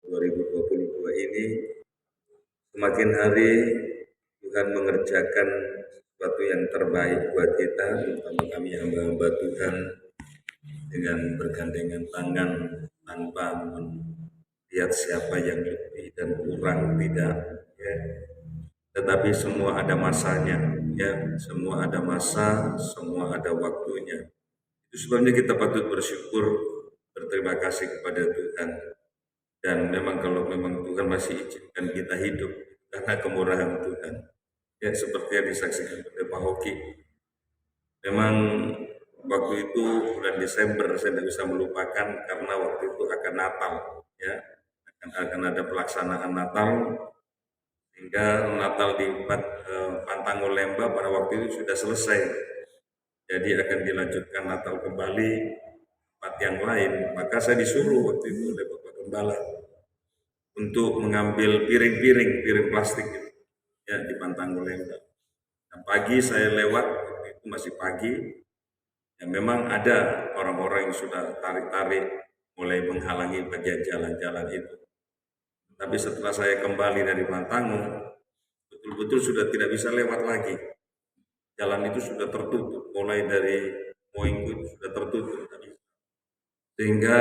2022 ini semakin hari Tuhan mengerjakan sesuatu yang terbaik buat kita, terutama kami hamba-hamba Tuhan, dengan bergandengan tangan tanpa melihat siapa yang lebih dan kurang, tidak, ya. Tetapi semua ada masanya, ya. Semua ada masa, semua ada waktunya. Itu sebabnya kita patut bersyukur, berterima kasih kepada Tuhan. Dan memang kalau memang Tuhan masih izinkan kita hidup karena kemurahan Tuhan, ya, seperti yang disaksikan oleh Pak Hoki. Memang waktu itu bulan Desember saya tidak bisa melupakan karena waktu itu akan Natal, ya, akan ada pelaksanaan Natal, sehingga Natal di Pantango Lemba pada waktu itu sudah selesai. Jadi akan dilanjutkan Natal kembali tempat yang lain. Maka saya disuruh waktu itu oleh Bapak Gembala untuk mengambil piring plastik gitu, ya, di Pantango Lemba. Dan pagi saya lewat, waktu itu masih pagi, ya memang ada orang-orang yang sudah tarik-tarik mulai menghalangi bagian jalan-jalan itu. Tapi setelah saya kembali dari Pantango, betul-betul sudah tidak bisa lewat lagi. Jalan itu sudah tertutup, mulai dari Moinggu sudah tertutup. Sehingga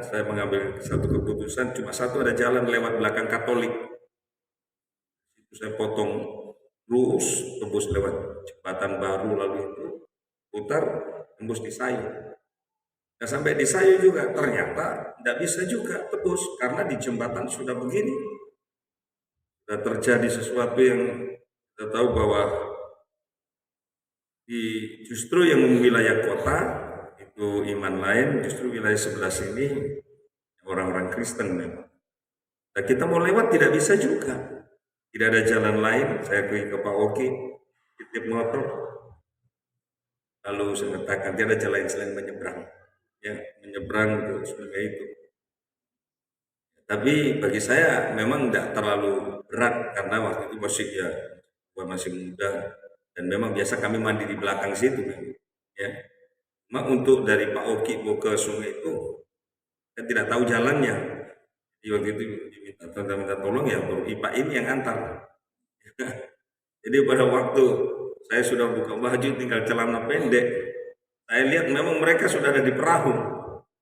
saya mengambil satu keputusan, cuma satu ada jalan lewat belakang Katolik. Itu saya potong lurus, tembus lewat jembatan baru, lalu itu putar, tembus di Sayu. Nah sampai di Sayu juga ternyata tidak bisa juga tembus, karena di jembatan sudah begini. Sudah terjadi sesuatu yang kita tahu bahwa justru yang wilayah kota itu iman lain, justru wilayah sebelah sini orang-orang Kristen memang. Nah kita mau lewat tidak bisa juga, tidak ada jalan lain. Saya pergi ke Pak Oki, titip motor, lalu saya katakan tidak ada jalan lain selain menyeberang, ya, menyeberang ke sungai itu. Tapi bagi saya memang tidak terlalu berat karena waktu itu masih muda, dan memang biasa kami mandi di belakang situ, ya. Cuma untuk dari Pak Oki mau ke sungai itu saya tidak tahu jalannya. Jadi waktu itu minta tolong, ya Guru IPA ini yang antar. Jadi pada waktu saya sudah buka baju tinggal celana pendek, saya lihat memang mereka sudah ada di perahu.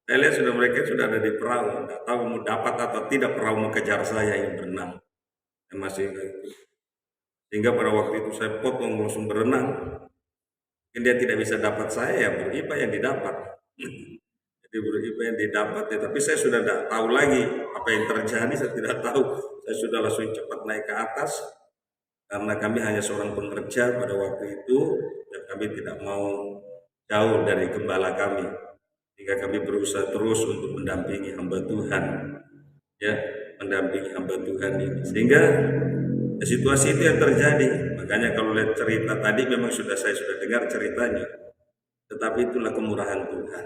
Saya lihat mereka sudah ada di perahu. Tidak tahu mau dapat atau tidak perahu mau kejar saya yang berenang. Saya masih gitu. Sehingga pada waktu itu saya potong langsung berenang. Mungkin dia tidak bisa dapat saya, ya Guru IPA yang didapat. Jadi Guru IPA yang didapat, ya, tapi saya sudah tidak tahu lagi apa yang terjadi, saya tidak tahu. Saya sudah langsung cepat naik ke atas, karena kami hanya seorang pengerja pada waktu itu, dan kami tidak mau jauh dari gembala kami. Jika kami berusaha terus untuk mendampingi hamba Tuhan, ya, mendampingi hamba Tuhan ini. Sehingga situasi itu yang terjadi. Makanya kalau lihat cerita tadi memang saya sudah dengar ceritanya. Tetapi itulah kemurahan Tuhan.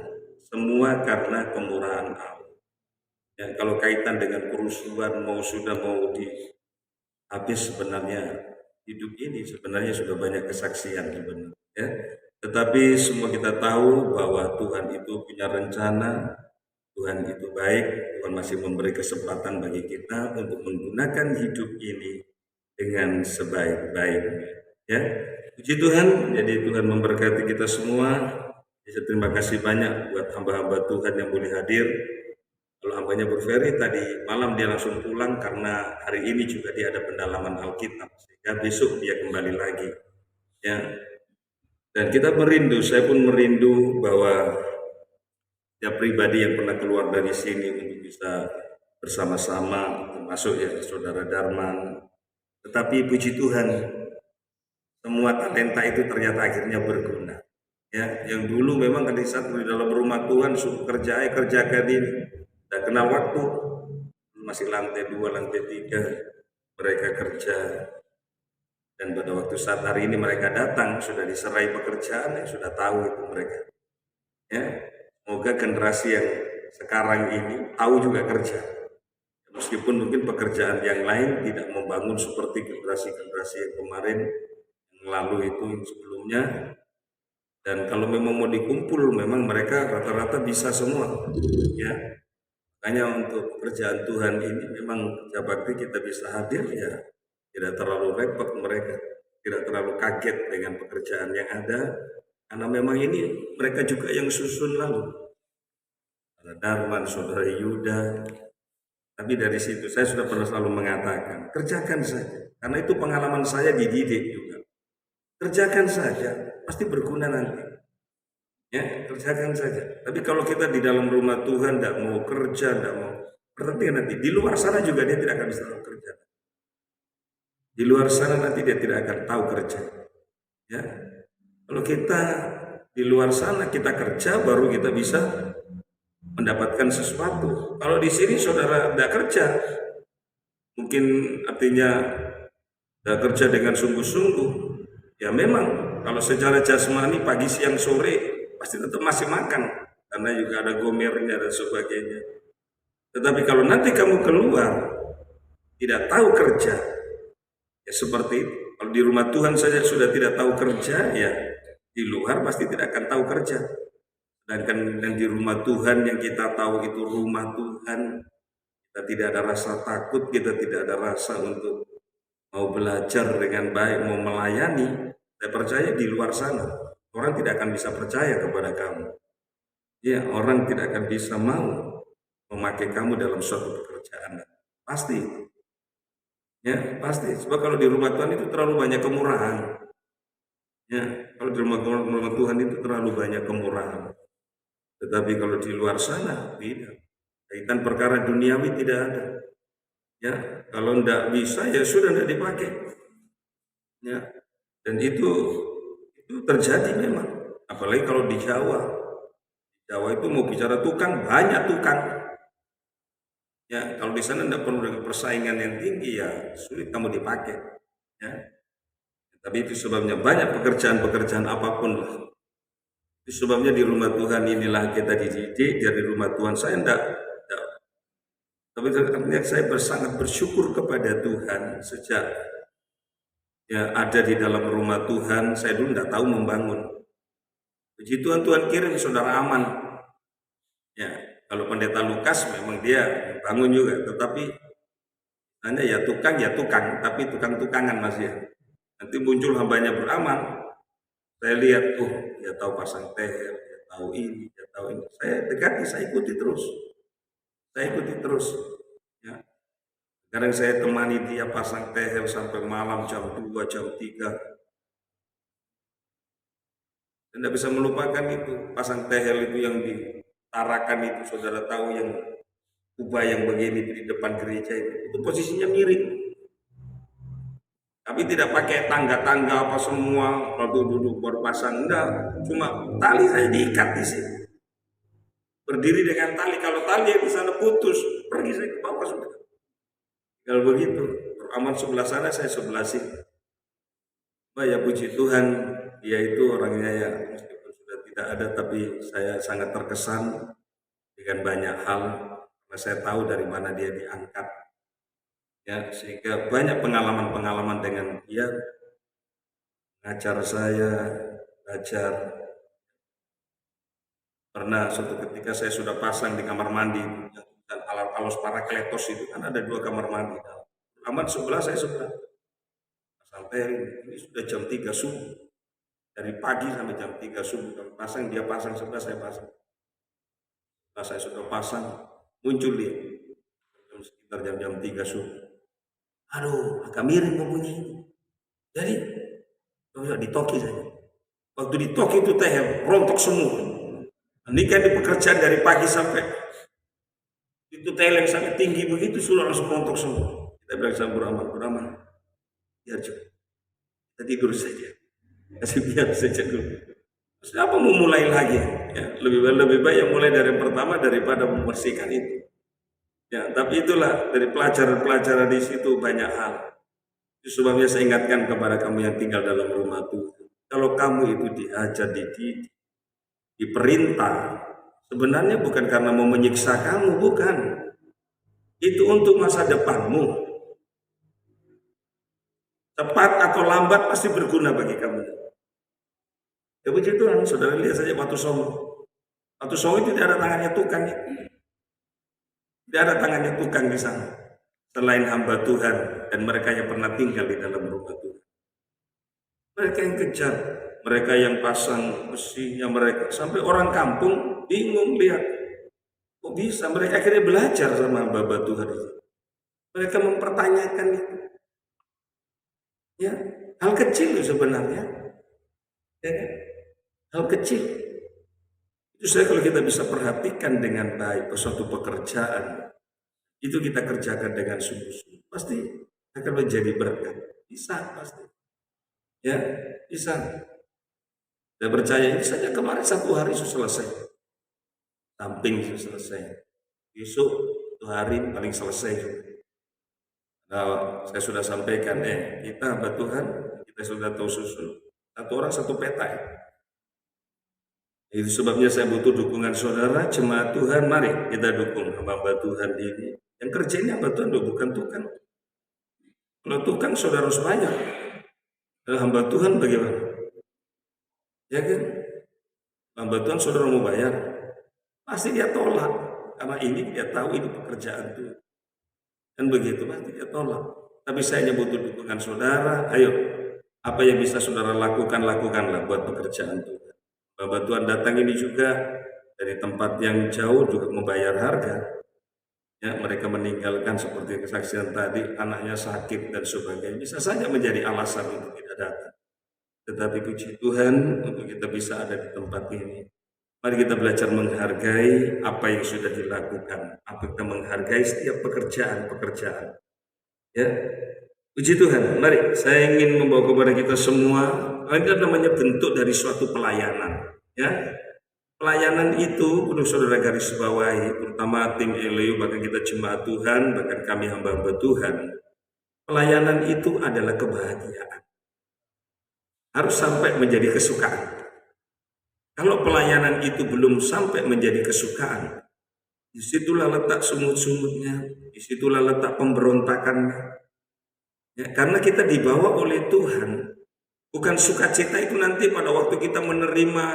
Semua karena kemurahan Allah. Dan kalau kaitan dengan kerusuhan mau di habis, sebenarnya hidup ini sebenarnya sudah banyak kesaksian sebenarnya, ya. Tetapi semua kita tahu bahwa Tuhan itu punya rencana, Tuhan itu baik, Tuhan masih memberi kesempatan bagi kita untuk menggunakan hidup ini dengan sebaik-baiknya, ya. Puji Tuhan, jadi Tuhan memberkati kita semua. Jadi terima kasih banyak buat hamba-hamba Tuhan yang boleh hadir. Kalau hambanya Berferi tadi malam dia langsung pulang karena hari ini juga dia ada pendalaman Alkitab, sehingga besok dia kembali lagi, ya. Dan kita merindu, saya pun merindu bahwa ya pribadi yang pernah keluar dari sini untuk bisa bersama-sama, termasuk ya Saudara Darman. Tetapi puji Tuhan, semua talenta itu ternyata akhirnya berguna. Ya, yang dulu memang di saat di dalam rumah Tuhan suruh kerjakan ini, dan kenal waktu, masih lantai 2, lantai 3 mereka kerja. Dan pada waktu saat hari ini mereka datang sudah diserai pekerjaan, yang sudah tahu itu mereka. Ya, semoga generasi yang sekarang ini tahu juga kerja. Meskipun mungkin pekerjaan yang lain tidak membangun seperti generasi-generasi yang kemarin, yang lalu itu, yang sebelumnya. Dan kalau memang mau dikumpul, memang mereka rata-rata bisa semua, ya. Makanya untuk pekerjaan Tuhan ini memang kerja bakti kita bisa hadir ya, tidak terlalu repot mereka, tidak terlalu kaget dengan pekerjaan yang ada, karena memang ini mereka juga yang susun lalu. Saudara Darman, Saudara Yuda, tapi dari situ saya sudah pernah selalu mengatakan, kerjakan saja, karena itu pengalaman saya dididik juga. Kerjakan saja, pasti berguna nanti. Ya, kerjakan saja. Tapi kalau kita di dalam rumah Tuhan tidak mau kerja, tidak mau berarti nanti di luar sana juga dia tidak akan bisa tahu kerja. Di luar sana nanti dia tidak akan tahu kerja. Ya, kalau kita di luar sana kita kerja, baru kita bisa mendapatkan sesuatu. Kalau di sini saudara tidak kerja, mungkin artinya tidak kerja dengan sungguh-sungguh. Ya memang kalau secara jasmani pagi, siang, sore pasti tetap masih makan karena juga ada gomernya dan sebagainya. Tetapi kalau nanti kamu keluar tidak tahu kerja, ya seperti itu. Kalau di rumah Tuhan saja sudah tidak tahu kerja, ya di luar pasti tidak akan tahu kerja. Sedangkan yang di rumah Tuhan yang kita tahu itu rumah Tuhan, kita tidak ada rasa takut, kita tidak ada rasa untuk mau belajar dengan baik, mau melayani. Saya percaya di luar sana orang tidak akan bisa percaya kepada kamu. Ya, orang tidak akan bisa mau memakai kamu dalam suatu pekerjaan. Pasti. Ya, pasti. Sebab kalau di rumah Tuhan itu terlalu banyak kemurahan. Ya, kalau di rumah Tuhan itu terlalu banyak kemurahan. Tetapi kalau di luar sana tidak. Kaitan perkara duniawi tidak ada. Ya, kalau tidak bisa ya sudah tidak dipakai. Ya, dan itu terjadi memang. Apalagi kalau di Jawa. Jawa itu mau bicara tukang, banyak tukang. Ya, kalau di sana tidak perlu dengan persaingan yang tinggi, ya sulit kamu dipakai. Ya. Tapi itu sebabnya banyak pekerjaan-pekerjaan apapun lah. Itu sebabnya di rumah Tuhan inilah kita dididik, dari rumah Tuhan saya tidak. Tapi artinya saya sangat bersyukur kepada Tuhan sejak ya ada di dalam rumah Tuhan. Saya dulu tidak tahu membangun. Puji Tuhan, Tuhan kirim saudara Aman. Ya, kalau pendeta Lukas memang dia bangun juga, tetapi hanya ya tukang, tapi tukang-tukangan masih ya. Nanti muncul hambanya beramal. Saya lihat, dia tahu pasang tehel, dia tahu ini, dia tahu ini. Saya dekati, saya ikuti terus. Ya. Kadang saya temani dia pasang tehel sampai malam jam 2, jam 3. Dan tidak bisa melupakan itu. Pasang tehel itu yang ditarakan itu, saudara tahu yang kubah yang begini di depan gereja itu posisinya miring. Tapi tidak pakai tangga-tangga apa semua, kalau duduk baru pasang, enggak. Cuma tali saya diikat di sini. Berdiri dengan tali, kalau tali yang di sana putus, pergi saya ke bawah sudah. Kalau begitu, Aman sebelah sana, saya sebelah sini. Ya puji Tuhan, dia itu orangnya ya meskipun sudah tidak ada, tapi saya sangat terkesan dengan banyak hal, karena saya tahu dari mana dia diangkat. Ya, sehingga banyak pengalaman-pengalaman dengan dia, ngajar saya, belajar. Pernah suatu ketika saya sudah pasang di kamar mandi, dan alos parakletos itu kan ada 2 kamar mandi. Aman sebelah, saya sebelah. Sampai ini sudah jam 3 subuh. Dari pagi sampai jam 3 subuh. Pasang, dia pasang sebelah, saya pasang. Setelah saya sudah pasang, muncul dia. Sekitar jam 3 subuh. Aduh, agak miring bunyi. Jadi, ditoki saja. Waktu ditoki itu tehel, rontok semua. Ini kan di pekerjaan dari pagi sampai itu tehel yang sangat tinggi begitu, sudah langsung rontok semua. Kita bilang sama Beramal, biar juga. Kita tidur saja. Kasih biar saja dulu. Terus apa mau mulai lagi? Ya, lebih baik yang mulai dari yang pertama daripada membersihkan itu. Ya, tapi itulah dari pelajaran-pelajaran di situ banyak hal. Itu sebabnya saya ingatkan kepada kamu yang tinggal dalam rumah Tuhan. Kalau kamu itu diajar, dididik, diperintah, sebenarnya bukan karena mau menyiksa kamu, bukan. Itu untuk masa depanmu. Cepat atau lambat pasti berguna bagi kamu. Ya puji Tuhan, saudara lihat saja Batu Songo. Batu Songo itu tidak ada tangannya tukang. Tidak ada tangannya tukang di sana. Selain hamba Tuhan dan mereka yang pernah tinggal di dalam rumah Tuhan. Mereka yang kejar, mereka yang pasang besinya mereka. Sampai orang kampung bingung lihat. Kok bisa? Mereka akhirnya belajar sama hamba Tuhan itu. Mereka mempertanyakan itu. Ya, hal kecil itu sebenarnya. Ya, kan? Hal kecil. Itu saya kalau kita bisa perhatikan dengan baik suatu pekerjaan, itu kita kerjakan dengan sungguh-sungguh, pasti akan menjadi berkat. Bisa pasti. Ya, bisa. Saya percaya ini saja kemarin 1 hari sudah selesai. Samping sudah selesai. Besok 2 hari paling selesai. Nah, saya sudah sampaikan, kita hamba Tuhan, kita sudah tahu susun. Satu orang satu peta. Itu sebabnya saya butuh dukungan saudara, jemaat Tuhan, mari kita dukung hamba Tuhan ini. Yang kerja ini hamba Tuhan, bukan tukang. Kalau tukang saudara harus bayar. Hamba Tuhan bagaimana? Ya kan? Hamba Tuhan saudara mau bayar, pasti dia tolak. Karena ini dia tahu ini pekerjaan Tuhan. Dan begitu pasti dia tolak. Tapi saya hanya butuh dukungan saudara. Ayo, apa yang bisa saudara lakukan, lakukanlah buat pekerjaan Tuhan. Hamba Tuhan datang ini juga dari tempat yang jauh juga membayar harga. Ya, mereka meninggalkan seperti kesaksian tadi, anaknya sakit dan sebagainya. Bisa saja menjadi alasan untuk tidak datang. Tetapi puji Tuhan untuk kita bisa ada di tempat ini. Mari kita belajar menghargai apa yang sudah dilakukan. Apa kita menghargai setiap pekerjaan-pekerjaan. Ya, puji Tuhan. Mari saya ingin membawa kepada kita semua. Ini namanya bentuk dari suatu pelayanan. Ya, pelayanan itu perlu saudara garis bawahi, terutama tim Eleu, bahkan kita jemaat Tuhan, bahkan kami hamba-hamba Tuhan. Pelayanan itu adalah kebahagiaan. Harus sampai menjadi kesukaan. Kalau pelayanan itu belum sampai menjadi kesukaan, disitulah letak sungut-sungutnya, disitulah letak pemberontakannya. Ya, karena kita dibawa oleh Tuhan. Bukan sukacita itu nanti pada waktu kita menerima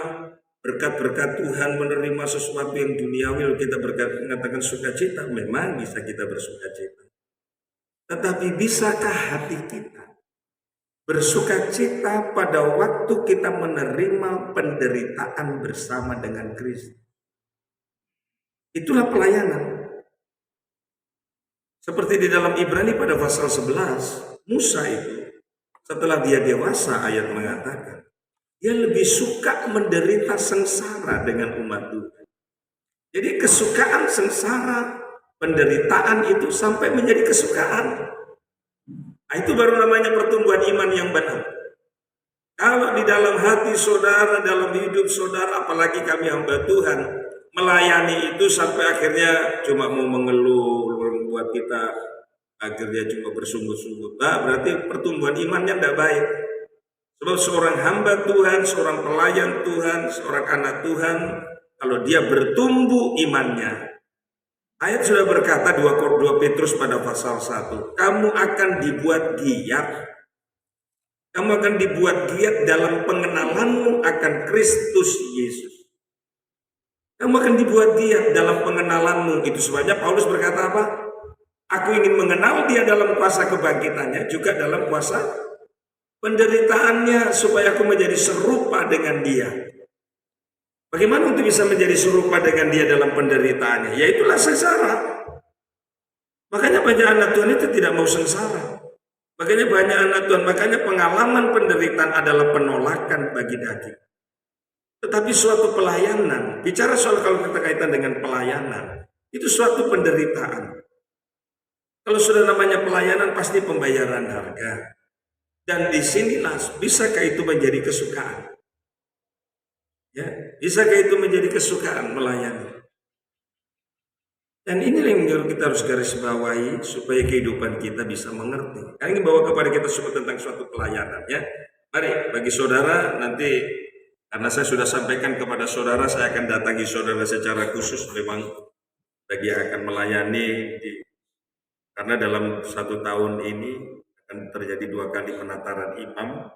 berkat-berkat Tuhan, menerima sesuatu yang duniawi, kita mengatakan sukacita, memang bisa kita bersukacita. Tetapi bisakah hati kita bersukacita pada waktu kita menerima penderitaan bersama dengan Kristus? Itulah pelayanan. Seperti di dalam Ibrani pada pasal 11, Musa itu setelah dia dewasa, ayat mengatakan, dia lebih suka menderita sengsara dengan umat Tuhan. Jadi kesukaan sengsara, penderitaan itu sampai menjadi kesukaan. Nah, itu baru namanya pertumbuhan iman yang benar. Kalau di dalam hati saudara, dalam hidup saudara, apalagi kami hamba Tuhan, melayani itu sampai akhirnya cuma mau mengeluh, membuat kita akhirnya cuma bersungut-sungut. Nah, berarti pertumbuhan imannya tidak baik. Sebab seorang hamba Tuhan, seorang pelayan Tuhan, seorang anak Tuhan, kalau dia bertumbuh imannya, ayat sudah berkata 2 Petrus pada pasal 1, kamu akan dibuat giat. Kamu akan dibuat giat dalam pengenalanmu akan Kristus Yesus. Kamu akan dibuat giat dalam pengenalanmu. Itu sebabnya Paulus berkata apa? Aku ingin mengenal dia dalam kuasa kebangkitannya, juga dalam kuasa penderitaannya, supaya aku menjadi serupa dengan dia. Bagaimana untuk bisa menjadi serupa dengan dia dalam penderitaannya? Yaitulah sengsara. Makanya banyak anak Tuhan itu tidak mau sengsara. Makanya banyak anak Tuhan, makanya pengalaman penderitaan adalah penolakan bagi daging. Tetapi suatu pelayanan, bicara soal kalau kita kaitan dengan pelayanan, itu suatu penderitaan. Kalau sudah namanya pelayanan pasti pembayaran harga. Dan disinilah bisakah itu menjadi kesukaan? Ya, bisakah itu menjadi kesukaan melayani? Dan ini yang kita harus garis bawahi supaya kehidupan kita bisa mengerti. Karena ini bawa kepada kita semua tentang suatu pelayanan. Ya, mari bagi saudara nanti karena saya sudah sampaikan kepada saudara, saya akan datangi saudara secara khusus memang bagi yang akan melayani karena dalam 1 tahun ini akan terjadi 2 kali penataran imam.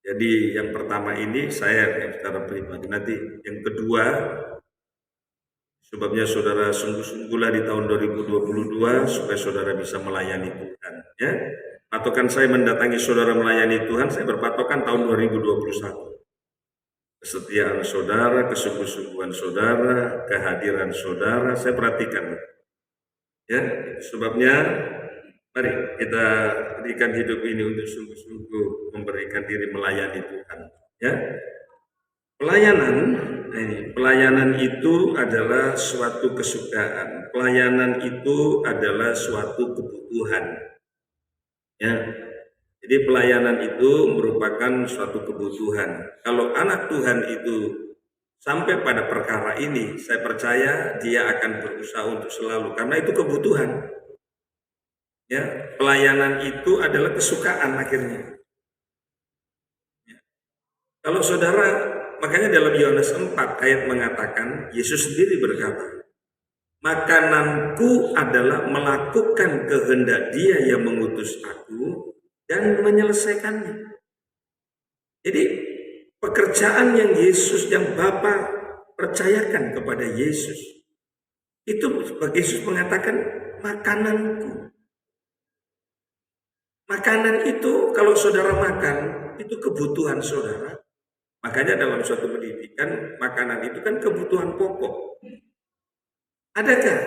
Jadi yang pertama ini saya yang secara pribadi, nanti yang kedua Sebabnya saudara sungguh-sungguhlah di tahun 2022 supaya saudara bisa melayani Tuhan. Ya, patokan saya mendatangi saudara melayani Tuhan, saya berpatokan tahun 2021. Kesetiaan saudara, kesungguh-sungguhan saudara, kehadiran saudara, saya perhatikan. Ya, sebabnya mari kita berikan hidup ini untuk sungguh-sungguh memberikan diri melayani Tuhan. Ya, pelayanan itu adalah suatu kesukaan. Pelayanan itu adalah suatu kebutuhan. Ya, jadi pelayanan itu merupakan suatu kebutuhan. Kalau anak Tuhan itu sampai pada perkara ini, saya percaya dia akan berusaha untuk selalu, karena itu kebutuhan. Ya, pelayanan itu adalah kesukaan akhirnya. Ya. Kalau saudara, makanya dalam Yohanes 4 ayat mengatakan, Yesus sendiri berkata, makananku adalah melakukan kehendak Dia yang mengutus aku dan menyelesaikannya. Jadi pekerjaan yang Bapa percayakan kepada Yesus, itu Yesus mengatakan makananku. Makanan itu kalau saudara makan, itu kebutuhan saudara. Makanya dalam suatu pendidikan, makanan itu kan kebutuhan pokok. Adakah?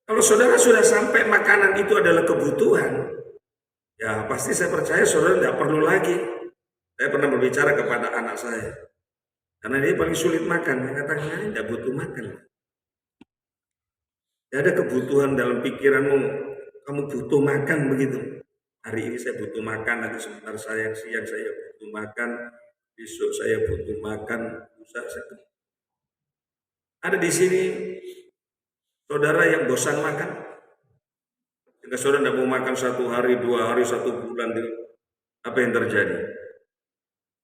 Kalau saudara sudah sampai makanan itu adalah kebutuhan, ya pasti saya percaya saudara tidak perlu lagi. Saya pernah berbicara kepada anak saya, karena dia paling sulit makan. Dia katakan, tidak butuh makan. Tidak ada kebutuhan dalam pikiranmu, kamu butuh makan begitu. Hari ini saya butuh makan, nanti sebentar siang saya butuh makan, besok saya butuh makan, lusa saya. Ada di sini saudara yang bosan makan, jika saudara tidak mau makan 1 hari, 2 hari, 1 bulan, apa yang terjadi?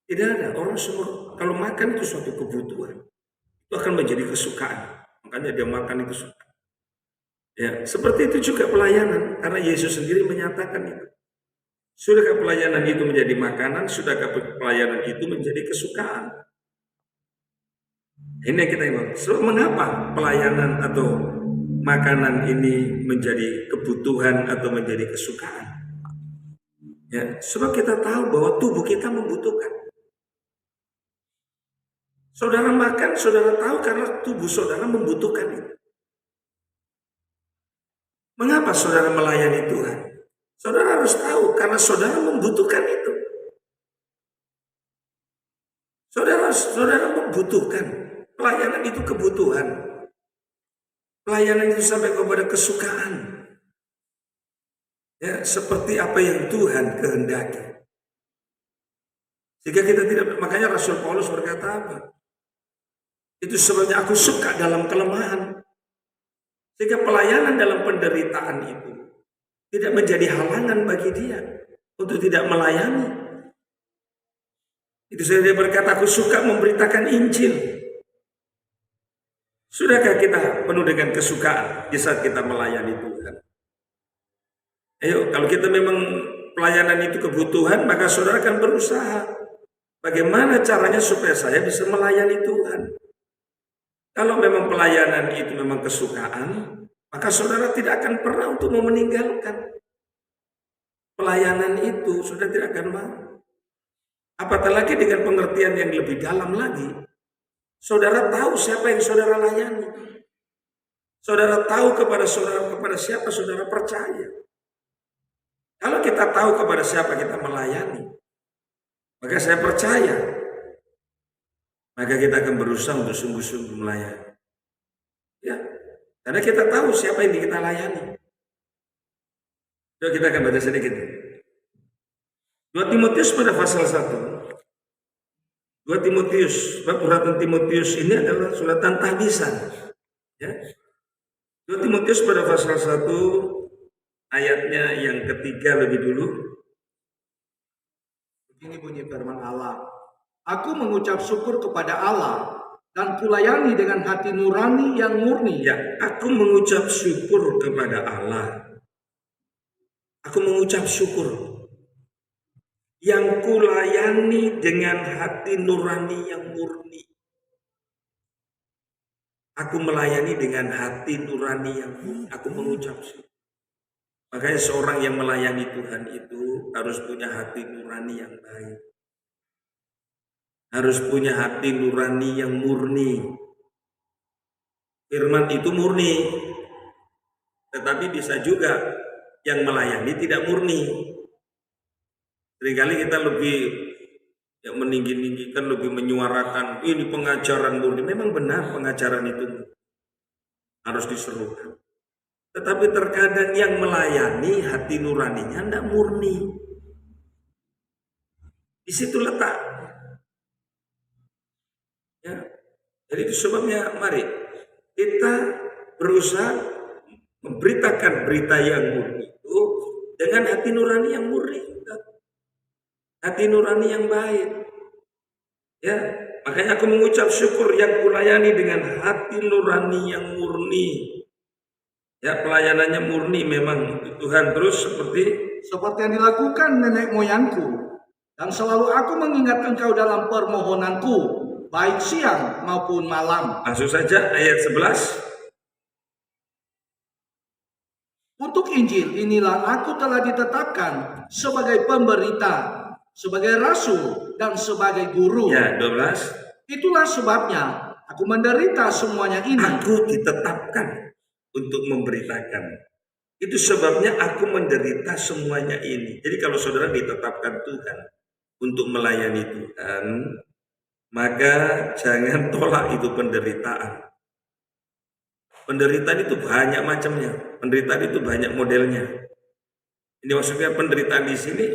Tidak ada. Orang semua kalau makan itu suatu kebutuhan, itu akan menjadi kesukaan. Makanya dia makan itu suka. Ya, seperti itu juga pelayanan, karena Yesus sendiri menyatakan itu. Sudahkah pelayanan itu menjadi makanan? Sudahkah pelayanan itu menjadi kesukaan? Ini yang kita ingin. So, mengapa pelayanan atau makanan ini menjadi kebutuhan atau menjadi kesukaan? Ya, sebab kita tahu bahwa tubuh kita membutuhkan. Saudara makan, saudara tahu karena tubuh saudara membutuhkan itu. Mengapa saudara melayani Tuhan? Saudara harus tahu karena saudara membutuhkan itu. Saudara membutuhkan. Pelayanan itu kebutuhan. Pelayanan itu sampai kepada kesukaan. Ya, seperti apa yang Tuhan kehendaki. Jika kita tidak, makanya Rasul Paulus berkata apa? Itu sebabnya aku suka dalam kelemahan. Sehingga pelayanan dalam penderitaan itu tidak menjadi halangan bagi dia untuk tidak melayani. Itu saja dia berkata, aku suka memberitakan Injil. Sudahkah kita penuh dengan kesukaan di saat kita melayani Tuhan? Ayo, kalau kita memang pelayanan itu kebutuhan, maka saudara akan berusaha. Bagaimana caranya supaya saya bisa melayani Tuhan? Kalau memang pelayanan itu memang kesukaan, maka saudara tidak akan pernah untuk mau meninggalkan pelayanan itu. Saudara tidak akan mau. Apatah lagi dengan pengertian yang lebih dalam lagi. Saudara tahu siapa yang saudara layani. Saudara tahu kepada siapa saudara percaya. Kalau kita tahu kepada siapa kita melayani, maka saya percaya, maka kita akan berusaha untuk sungguh-sungguh melayani. Ya, karena kita tahu siapa yang kita layani. Jadi kita akan baca sedikit. 2 Timotius pada pasal 1. 2 Timotius, suratan Timotius ini adalah suratan tahbisan. Ya. 2 Timotius pada pasal 1 ayatnya yang ketiga lebih dulu. Begini bunyi firman Allah. Aku mengucap syukur kepada Allah dan kulayani dengan hati nurani yang murni. Ya, aku mengucap syukur kepada Allah. Aku mengucap syukur yang kulayani dengan hati nurani yang murni. Aku melayani dengan hati nurani yang murni. Aku mengucap syukur. Makanya seorang yang melayani Tuhan itu harus punya hati nurani yang baik. Harus punya hati nurani yang murni. Firman itu murni. Tetapi bisa juga yang melayani tidak murni. Seringkali kita lebih yang meninggi-ninggikan, lebih menyuarakan ini pengajaran murni. Memang benar pengajaran itu harus diserukan. Tetapi terkadang yang melayani hati nuraninya tidak murni. Di situ letak. Ya. Jadi itu sebabnya mari kita berusaha memberitakan berita yang murni itu dengan hati nurani yang murni. Hati nurani yang baik. Ya, makanya aku mengucap syukur yang kulayani dengan hati nurani yang murni. Ya, pelayanannya murni memang Tuhan terus seperti yang dilakukan nenek moyangku, dan selalu aku mengingat engkau dalam permohonanku, baik siang maupun malam. Langsung saja ayat 11. Untuk Injil inilah aku telah ditetapkan sebagai pemberita, sebagai rasul, dan sebagai guru. Ya, 12. Itulah sebabnya aku menderita semuanya ini. Aku ditetapkan untuk memberitakan. Itu sebabnya aku menderita semuanya ini. Jadi kalau saudara ditetapkan Tuhan untuk melayani Tuhan, maka jangan tolak itu penderitaan. Penderitaan itu banyak macamnya. Penderitaan itu banyak modelnya. Ini maksudnya penderitaan di sini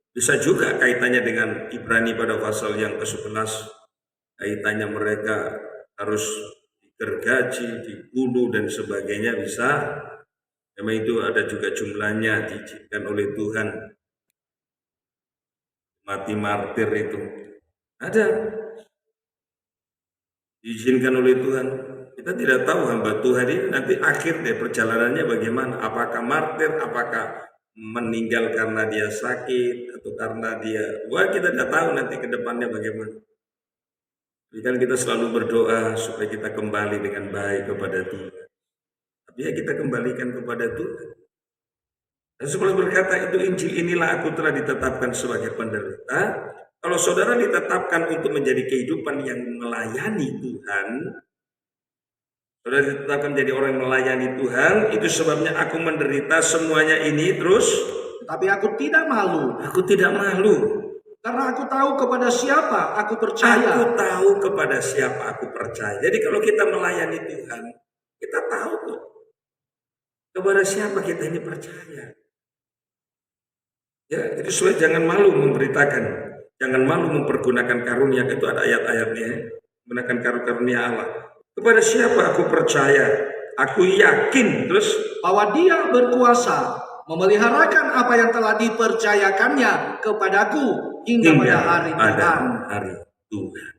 bisa juga kaitannya dengan Ibrani pada pasal yang ke-11. Kaitannya mereka harus digergaji, dibunuh dan sebagainya bisa. Memang itu ada juga jumlahnya diizinkan oleh Tuhan. Mati martir itu ada diizinkan oleh Tuhan. Kita tidak tahu hamba Tuhan ini nanti akhir dari perjalanannya bagaimana. Apakah martir, apakah meninggal karena dia sakit atau karena dia, kita tidak tahu nanti ke depannya bagaimana. Tapi kan kita selalu berdoa supaya kita kembali dengan baik kepada Tuhan. Tapi ya kita kembalikan kepada Tuhan. Dan sebelum berkata itu Injil inilah aku telah ditetapkan sebagai penderita. Kalau saudara ditetapkan untuk menjadi kehidupan yang melayani Tuhan, saudara ditetapkan menjadi orang yang melayani Tuhan, itu sebabnya aku menderita semuanya ini terus. Tapi aku tidak malu. Aku tidak malu. Karena aku tahu kepada siapa aku percaya. Aku tahu kepada siapa aku percaya. Jadi kalau kita melayani Tuhan, kita tahu kok kepada siapa kita ini percaya. Ya, jadi supaya jangan malu memberitakan, jangan malu mempergunakan karunia. Itu ada ayat-ayatnya, menggunakan karunia Allah. Kepada siapa aku percaya? Aku yakin terus bahwa Dia berkuasa memeliharakan apa yang telah dipercayakannya kepadaku hingga pada hari Tuhan. Hari Tuhan.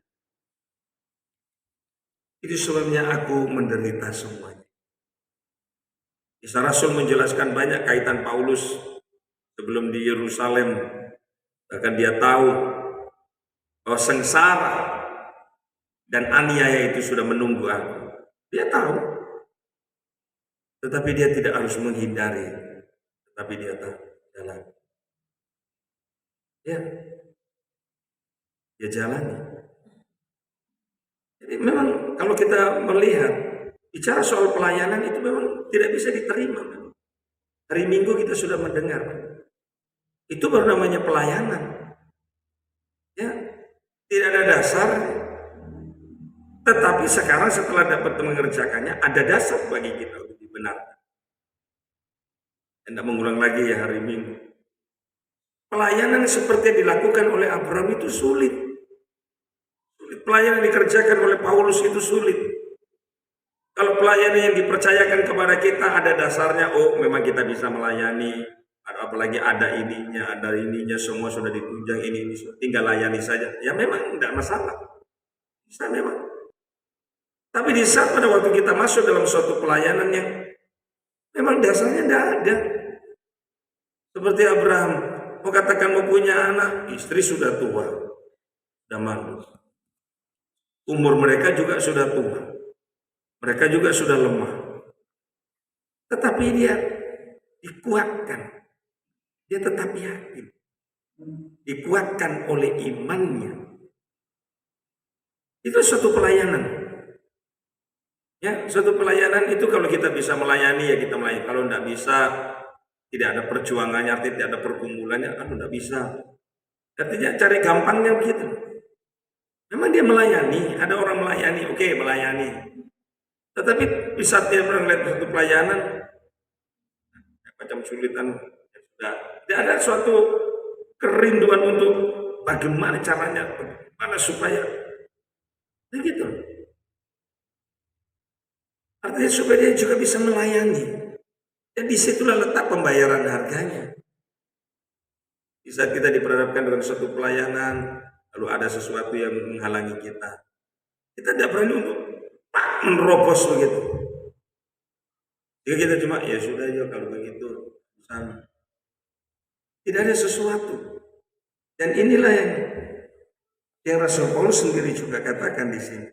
Itu sebabnya aku menderita semuanya. Kisah Rasul menjelaskan banyak kaitan Paulus sebelum di Yerusalem. Bahkan dia tahu bahwa sengsara dan aniaya itu sudah menunggu aku. Dia tahu. Tetapi dia tidak harus menghindari. Tetapi dia tahu jalan. Ya. Dia jalani. Jadi memang kalau kita melihat bicara soal pelayanan itu memang tidak bisa diterima. Hari Minggu kita sudah mendengar. Itu baru namanya pelayanan. Ya, tidak ada dasar. Tetapi sekarang setelah dapat mengerjakannya, ada dasar bagi kita untuk dibenarkan. Tidak mengulang lagi ya hari Minggu. Pelayanan seperti yang dilakukan oleh Abraham itu sulit. Pelayanan yang dikerjakan oleh Paulus itu sulit. Kalau pelayanan yang dipercayakan kepada kita ada dasarnya, oh memang kita bisa melayani. Apalagi ada ininya, semua sudah ditunjang ini tinggal layani saja. Ya memang tidak masalah. Bisa memang. Tapi di saat pada waktu kita masuk dalam suatu pelayanan yang memang dasarnya tidak ada. Seperti Abraham, mau katakan mau punya anak, istri sudah tua, sudah mandul. Umur mereka juga sudah tua. Mereka juga sudah lemah. Tetapi dia dikuatkan. Dia tetap yakin. Dikuatkan oleh imannya. Itu suatu pelayanan. Ya, suatu pelayanan itu kalau kita bisa melayani ya kita melayani. Kalau tidak bisa, tidak ada perjuangannya, artinya tidak ada pergumulannya, tidak bisa. Artinya cari gampangnya begitu. Memang dia melayani, ada orang melayani, oke, melayani. Tetapi di saat dia melihat satu pelayanan, macam sulitan, ya sudah. Tidak ada suatu kerinduan untuk bagaimana caranya, bagaimana supaya begitu. Artinya supaya dia juga bisa melayani. Dan disitulah letak pembayaran harganya. Di saat kita diperhadapkan dengan suatu pelayanan, lalu ada sesuatu yang menghalangi kita. Kita tidak berani untuk menerobos begitu. Jadi kita cuma, ya sudah ya kalau begitu. Sana. Tidak ada sesuatu. Dan inilah yang Rasul Paulus sendiri juga katakan di sini.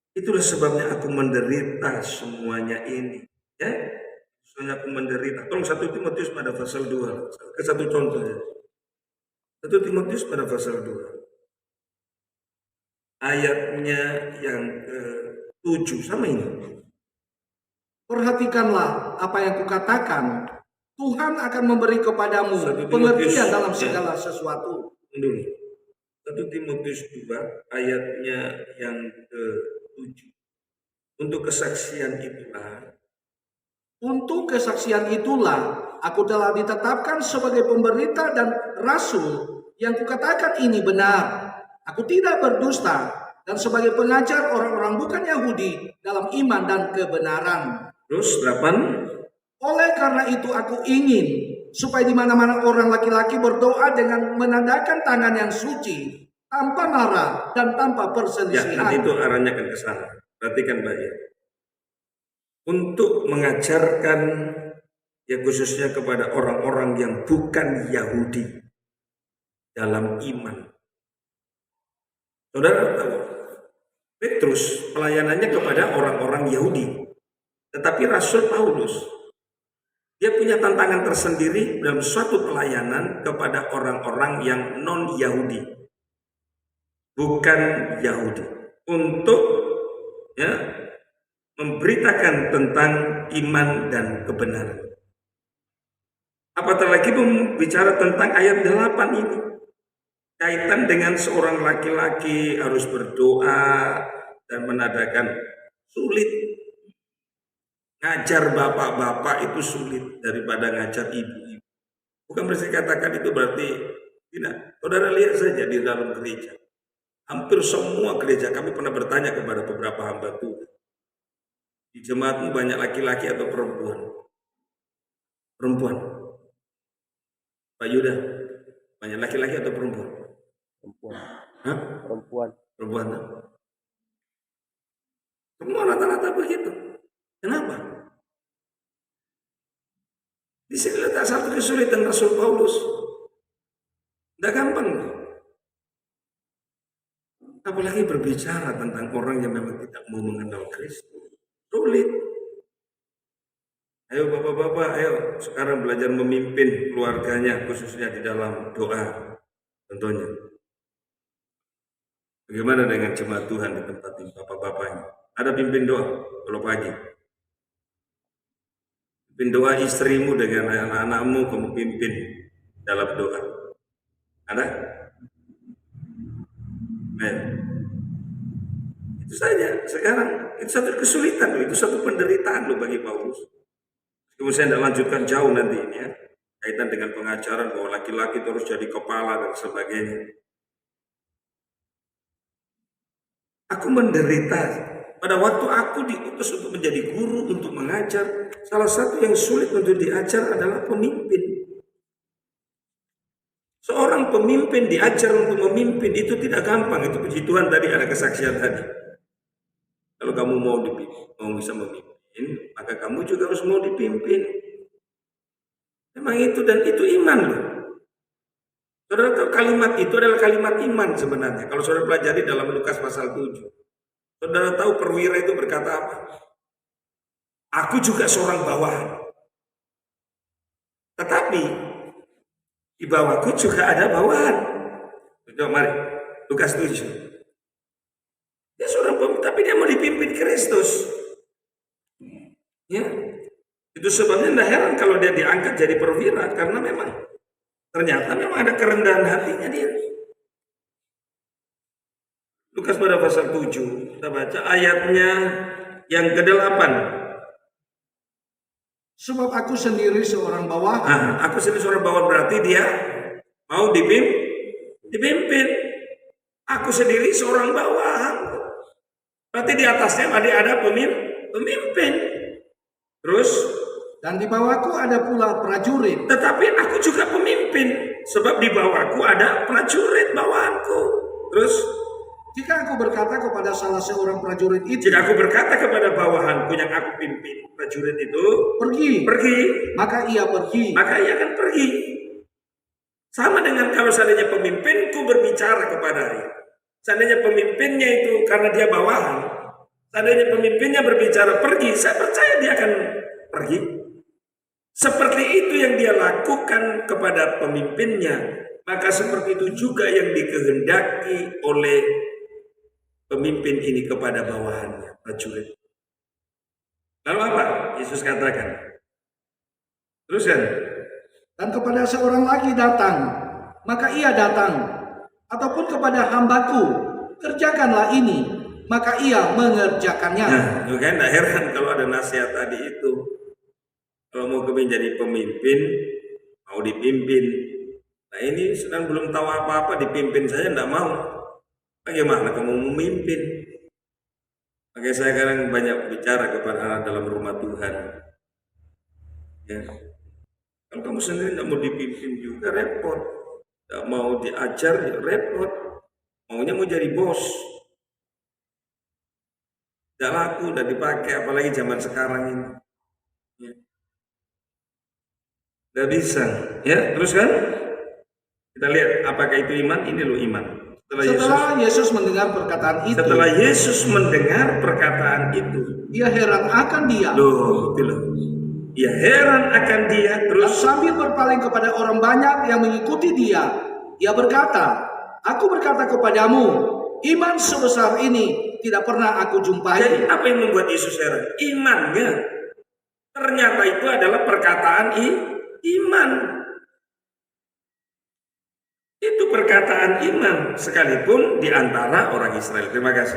Itulah sebabnya aku menderita semuanya ini. Ya, soalnya aku menderita. Tolong 1 Timotius pada pasal 2. Ke satu contoh ya. 1 Timotius pada pasal 2. Ayatnya yang ke-7 sama ini. Perhatikanlah apa yang kukatakan. Tuhan akan memberi kepadamu pengertian dalam segala sesuatu. Dulu. 1 Timotius 2 ayatnya yang ke-7. Untuk kesaksian itulah aku telah ditetapkan sebagai pemberita dan rasul. Yang kukatakan ini benar. Aku tidak berdusta dan sebagai pengajar orang-orang bukan Yahudi dalam iman dan kebenaran. Terus 8. Oleh karena itu aku ingin supaya di mana-mana orang laki-laki berdoa dengan menandakan tangan yang suci, tanpa marah dan tanpa perselisihan. Ya, nanti itu arahnya akan ke sana. Perhatikan baik. Untuk mengajarkan ya khususnya kepada orang-orang yang bukan Yahudi dalam iman. Saudara tahu, Petrus pelayanannya kepada orang-orang Yahudi. Tetapi Rasul Paulus dia punya tantangan tersendiri dalam suatu pelayanan kepada orang-orang yang non-Yahudi, bukan Yahudi, untuk ya memberitakan tentang iman dan kebenaran. Apatah lagi bicara tentang ayat 8 ini, kaitan dengan seorang laki-laki harus berdoa dan menadakan. Sulit. Ngajar bapak-bapak itu sulit daripada ngajar ibu-ibu. Bukan berarti katakan itu berarti tidak. Saudara lihat saja di dalam gereja. Hampir semua gereja, kami pernah bertanya kepada beberapa hamba Tuhan. Di jemaatmu banyak laki-laki atau perempuan? Perempuan. Pak Yuda, banyak laki-laki atau perempuan? Perempuan. Hah? Perempuan. Perempuan. Semua rata-rata begitu. Kenapa? Di sini letak satu kesulitan Rasul Paulus. Tidak gampang. Apalagi berbicara tentang orang yang memang tidak mau mengenal Kristus. Sulit. Ayo bapak-bapak, ayo sekarang belajar memimpin keluarganya, khususnya di dalam doa. Tentunya. Bagaimana dengan jemaat Tuhan di tempat ini, bapak-bapaknya? Ada pimpin doa kalau pagi. Pimpin doa istrimu dengan anak-anakmu, kamu pimpin dalam doa. Ada? Nah, itu saja. Sekarang itu satu kesulitan, itu satu penderitaan loh bagi Paulus. Kemudian saya tidak lanjutkan jauh nanti ini ya, kaitan dengan pengajaran bahwa laki-laki terus jadi kepala dan sebagainya. Aku menderita. Pada waktu aku diutus untuk menjadi guru, untuk mengajar, salah satu yang sulit untuk diajar adalah pemimpin. Seorang pemimpin diajar untuk memimpin itu tidak gampang. Itu puji Tuhan tadi ada kesaksian tadi. Kalau kamu mau bisa memimpin, maka kamu juga harus mau dipimpin. Memang itu dan itu iman loh. Saudara tahu kalimat itu adalah kalimat iman sebenarnya. Kalau saudara pelajari dalam Lukas pasal 7. Saudara tahu perwira itu berkata apa? Aku juga seorang bawahan. Tetapi di bawahku juga ada bawahan. Coba mari, Lukas 7. Dia seorang pemimpin, tapi dia mau dipimpin Kristus. Ya, itu sebabnya tidak heran kalau dia diangkat jadi perwira, karena memang ternyata memang ada kerendahan hatinya dia. Lukas pada pasal 7, kita baca ayatnya yang ke-8. Sebab aku sendiri seorang bawahan. Aku sendiri seorang bawahan, berarti dia mau dipimpin. Aku sendiri seorang bawahan. Berarti di atasnya ada pemimpin. Terus, Dan di bawahku ada pula prajurit. tetapi aku juga pemimpin, sebab di bawahku ada prajurit bawahanku. Terus, Jika aku berkata kepada salah seorang prajurit itu, jika aku berkata kepada bawahanku yang aku pimpin, prajurit itu, pergi, maka ia maka ia akan pergi. Sama dengan kalau seandainya pemimpinku berbicara kepadanya. Seandainya pemimpinnya itu karena dia bawahan, seandainya pemimpinnya berbicara pergi, saya percaya dia akan pergi. Seperti itu yang dia lakukan kepada pemimpinnya, maka seperti itu juga yang dikehendaki oleh pemimpin ini kepada bawahannya, prajurit. Lalu apa? Yesus katakan. Teruskan. Dan kepada seorang lagi datang, maka ia datang. Ataupun kepada hambaku, kerjakanlah ini, maka ia mengerjakannya. Nah, kan tidak heran kalau ada nasihat tadi itu. Kalau mau menjadi pemimpin, mau dipimpin. Nah ini sedang belum tahu apa-apa, dipimpin saya tidak mau. Bagaimana kamu memimpin? Makanya saya kadang banyak bicara kepada anak dalam rumah Tuhan. Ya. Kalau kamu sendiri tidak mau dipimpin juga repot. Tidak mau diajar ya repot. Maunya mau jadi bos. Tidak laku, tidak dipakai, apalagi zaman sekarang ini. Ya. Tidak bisa. Ya, terus kan? Kita lihat apakah itu iman? Ini loh iman. Setelah Yesus mendengar perkataan itu, Setelah Yesus mendengar perkataan itu, ia heran akan dia. loh, itu loh. Ia heran akan dia, Dan terus sambil berpaling kepada orang banyak yang mengikuti dia, ia berkata, aku berkata kepadamu, iman sebesar ini tidak pernah aku jadi jumpai. apa yang membuat Yesus heran? Imannya. Ternyata itu adalah perkataan iman. Itu perkataan iman sekalipun di antara orang Israel. Terima kasih.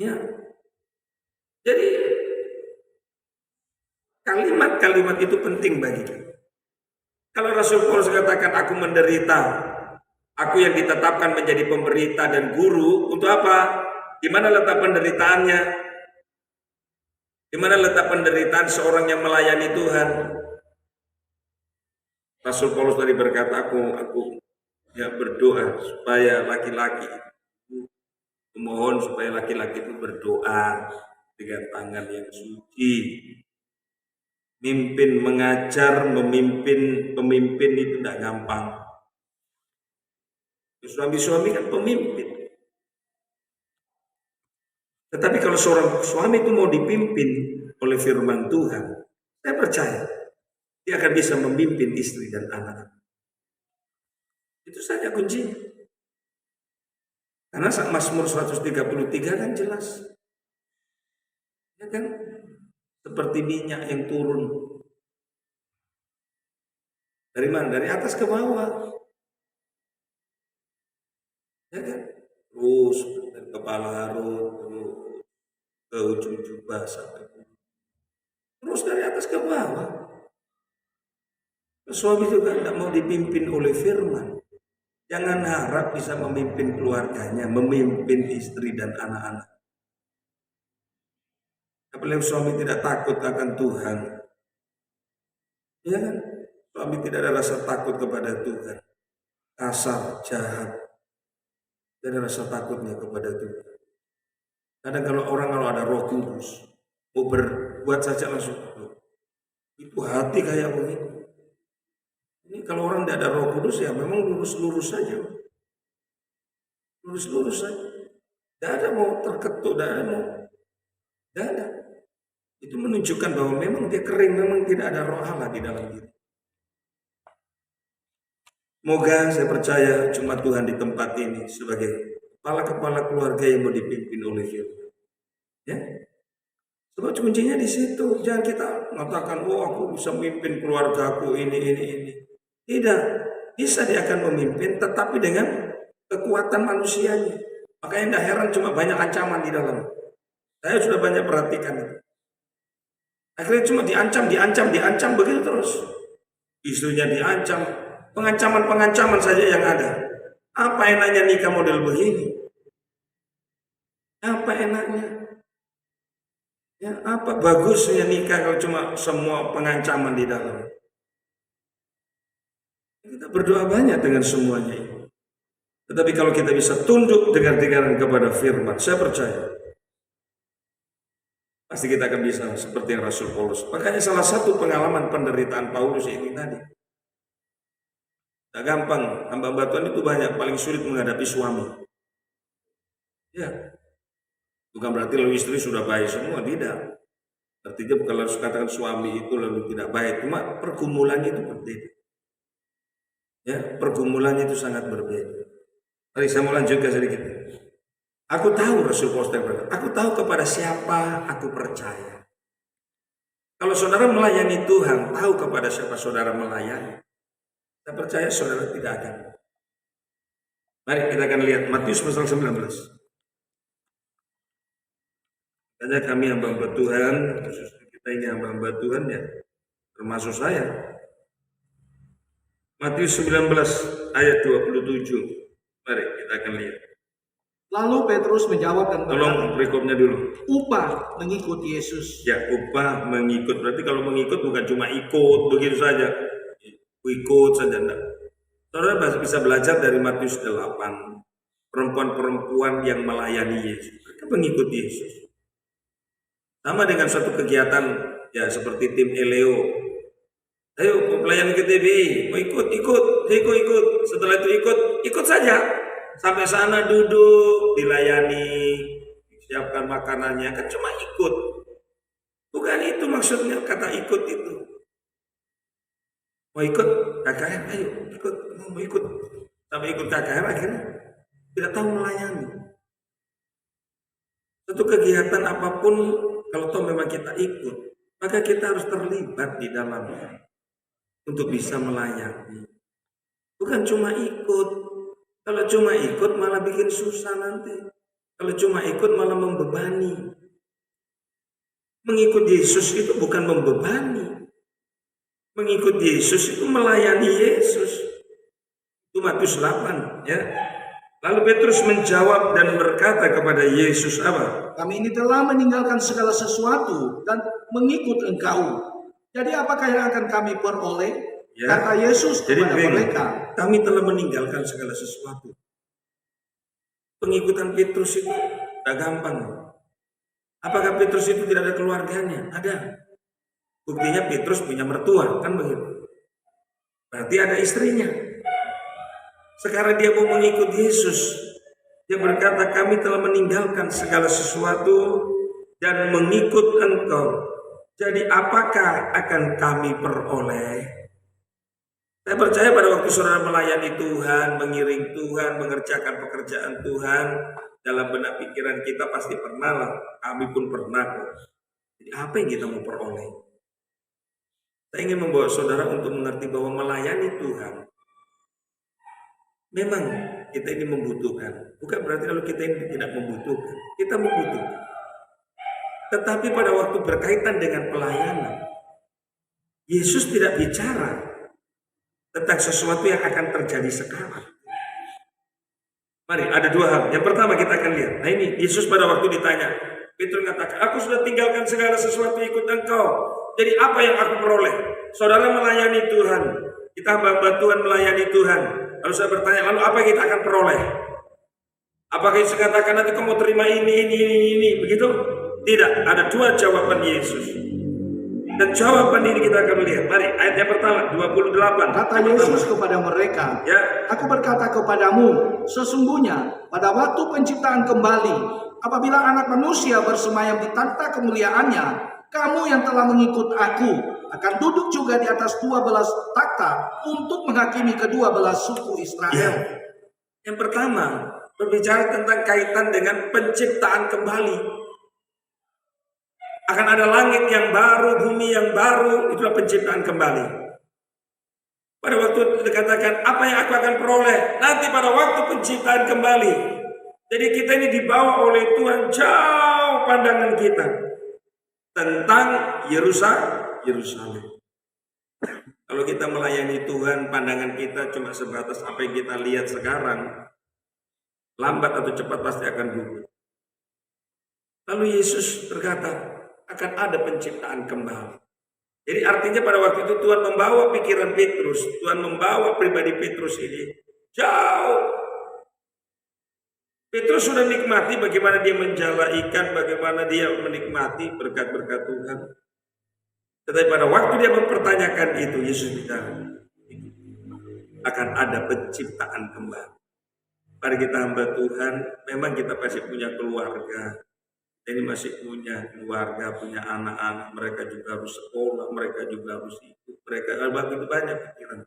Ya. Jadi kalimat-kalimat itu penting bagi kita. Kalau Rasul Paulus katakan aku menderita, aku yang ditetapkan menjadi pemberita dan guru, untuk apa? Di mana letak penderitaannya? Di mana letak penderitaan seorang yang melayani Tuhan? Rasul Paulus tadi berkata, aku ya berdoa supaya laki-laki itu, memohon supaya laki-laki itu berdoa dengan tangan yang suci. Mimpin, mengajar, memimpin, pemimpin itu tidak gampang. Suami-suami kan pemimpin. Tetapi kalau seorang suami itu mau dipimpin oleh firman Tuhan, saya percaya dia akan bisa memimpin istri dan anak-anak. Itu saja kuncinya. Karena Mazmur 133 kan jelas. Ya kan? Seperti minyak yang turun. Dari mana? Dari atas ke bawah. Ya kan? Terus dari kepala Harun terus ke ujung jubah sampai terus dari atas ke bawah. Suami juga tidak mau dipimpin oleh firman. Jangan harap bisa memimpin keluarganya, memimpin istri dan anak-anak. Apalagi suami tidak takut akan Tuhan. Ya kan? Suami tidak ada rasa takut kepada Tuhan. Kasar, jahat. Tidak ada rasa takutnya kepada Tuhan. Kadang kalau ada Roh Kudus, mau berbuat saja langsung. Itu hati kayak begitu. Ini kalau orang tidak ada Roh Kudus ya memang lurus-lurus saja. Lurus-lurus saja. Tidak ada mau terketuk, tidak Tidak ada. Itu menunjukkan bahwa memang dia kering, memang tidak ada roh Allah di dalam diri. Moga saya percaya jemaat Tuhan di tempat ini sebagai kepala-kepala keluarga yang mau dipimpin oleh firman. Ya, sebab kuncinya di situ. Jangan kita mengatakan, oh aku bisa memimpin keluarga aku ini. Tidak, bisa dia akan memimpin, tetapi dengan kekuatan manusianya. Makanya tidak heran cuma banyak ancaman di dalam. Saya sudah banyak perhatikan itu. Akhirnya cuma diancam begitu terus. Istrinya diancam, pengancaman saja yang ada. Apa enaknya nikah model begini? Apa enaknya? Ya, apa bagusnya nikah kalau cuma semua pengancaman di dalam? Kita berdoa banyak dengan semuanya ini. Tetapi kalau kita bisa tunduk dengar-dengaran kepada firman, saya percaya pasti kita akan bisa seperti yang Rasul Paulus. Makanya salah satu pengalaman penderitaan Paulus ini tadi. Tidak gampang, hamba-hamba Tuhan itu banyak paling sulit menghadapi suami. Ya, bukan berarti lalu istri sudah baik semua, tidak. Artinya bukan harus katakan suami itu lalu tidak baik, cuma pergumulannya itu berbeda. Ya, pergumulannya itu sangat berbeda. Mari saya mau lanjutkan sedikit. Aku tahu Rasul Paulus berkata, aku tahu kepada siapa aku percaya. Kalau saudara melayani Tuhan, tahu kepada siapa saudara melayani. Saya percaya saudara tidak akan. Mari kita akan lihat Matius pasal 19. Tanya kami hamba-hamba Tuhan, khususnya kita ini hamba-hamba Tuhan ya, termasuk saya. Matius 19 ayat 27. Mari kita akan lihat. Lalu Petrus menjawab dan Tolong berikutnya dulu. upah mengikut Yesus. Ya, upah mengikut. Berarti kalau mengikut bukan cuma ikut begitu saja. Ikut saja enggak. Saudara bisa belajar dari Matius 8. Perempuan-perempuan yang melayani Yesus. Mereka mengikut Yesus. Sama dengan suatu kegiatan ya seperti tim Eleo. Ayo pelayan KTBI, mau ikut. Setelah itu ikut saja. Sampai sana duduk, dilayani, disiapkan makanannya, kan cuma ikut. Bukan itu maksudnya kata ikut itu. Mau ikut KKR, ayo ikut, mau ikut. Sampai ikut KKR akhirnya tidak tahu melayani. Satu kegiatan apapun, kalau toh memang kita ikut, maka kita harus terlibat di dalamnya untuk bisa melayani. Bukan cuma ikut. Kalau cuma ikut malah bikin susah nanti. Kalau cuma ikut malah membebani. Mengikut Yesus itu bukan membebani. Mengikut Yesus itu melayani Yesus. Itu Matius 8 ya. Lalu Petrus menjawab dan berkata kepada Yesus apa? Kami ini telah meninggalkan segala sesuatu dan mengikut Engkau. Jadi apakah yang akan kami peroleh? Ya. Kata Yesus kepada mereka, kami telah meninggalkan segala sesuatu. Pengikutan Petrus itu tidak gampang. Apakah Petrus itu tidak ada keluarganya? Ada. Buktinya Petrus punya mertua, kan begitu. Berarti ada istrinya. Sekarang dia mau mengikut Yesus. Dia berkata, kami telah meninggalkan segala sesuatu dan mengikut Engkau. Jadi apakah akan kami peroleh? Saya percaya pada waktu saudara melayani Tuhan, mengiring Tuhan, mengerjakan pekerjaan Tuhan, dalam benak pikiran kita pasti pernah lah, kami pun pernah. Jadi apa yang kita mau peroleh? Saya ingin membawa saudara untuk mengerti bahwa melayani Tuhan, memang kita ini membutuhkan. Bukan berarti kalau kita ini tidak membutuhkan, kita membutuhkan. Tetapi pada waktu berkaitan dengan pelayanan, Yesus tidak bicara tentang sesuatu yang akan terjadi sekarang. Mari, ada dua hal. Yang pertama kita akan lihat. Nah ini, Yesus pada waktu ditanya, Petrus mengatakan, aku sudah tinggalkan segala sesuatu ikut Engkau. Jadi apa yang aku peroleh? Saudara melayani Tuhan. Kita hamba Tuhan melayani Tuhan. Lalu saya bertanya, lalu apa yang kita akan peroleh? Apakah Yesus katakan nanti kamu terima ini, begitu? Tidak, ada dua jawaban Yesus. Dan jawaban ini kita akan melihat. Mari, ayat yang pertama, 28. Kata Yesus kepada mereka, ya. Aku berkata kepadamu, sesungguhnya pada waktu penciptaan kembali, apabila Anak Manusia bersemayam di takhta kemuliaannya, kamu yang telah mengikut aku akan duduk juga di atas 12 takhta untuk menghakimi kedua belah suku Israel. Yang pertama, berbicara tentang kaitan dengan penciptaan kembali. Akan ada langit yang baru, bumi yang baru, itulah penciptaan kembali. Pada waktu dikatakan, apa yang aku akan peroleh nanti pada waktu penciptaan kembali. Jadi kita ini dibawa oleh Tuhan jauh pandangan kita tentang Yerusalem. Kalau kita melayani Tuhan, pandangan kita cuma sebatas apa yang kita lihat sekarang, lambat atau cepat pasti akan gugur. Lalu Yesus berkata, akan ada penciptaan kembali. Jadi artinya pada waktu itu Tuhan membawa pikiran Petrus, Tuhan membawa pribadi Petrus ini jauh. Petrus sudah nikmati bagaimana dia menjala ikan, bagaimana dia menikmati berkat-berkat Tuhan. Tetapi pada waktu dia mempertanyakan itu, Yesus bicara, akan ada penciptaan kembali. Mari kita hamba Tuhan, memang kita pasti punya keluarga. Ini masih punya keluarga, punya anak-anak, mereka juga harus sekolah, mereka juga harus ikut, mereka begitu banyak pikiran.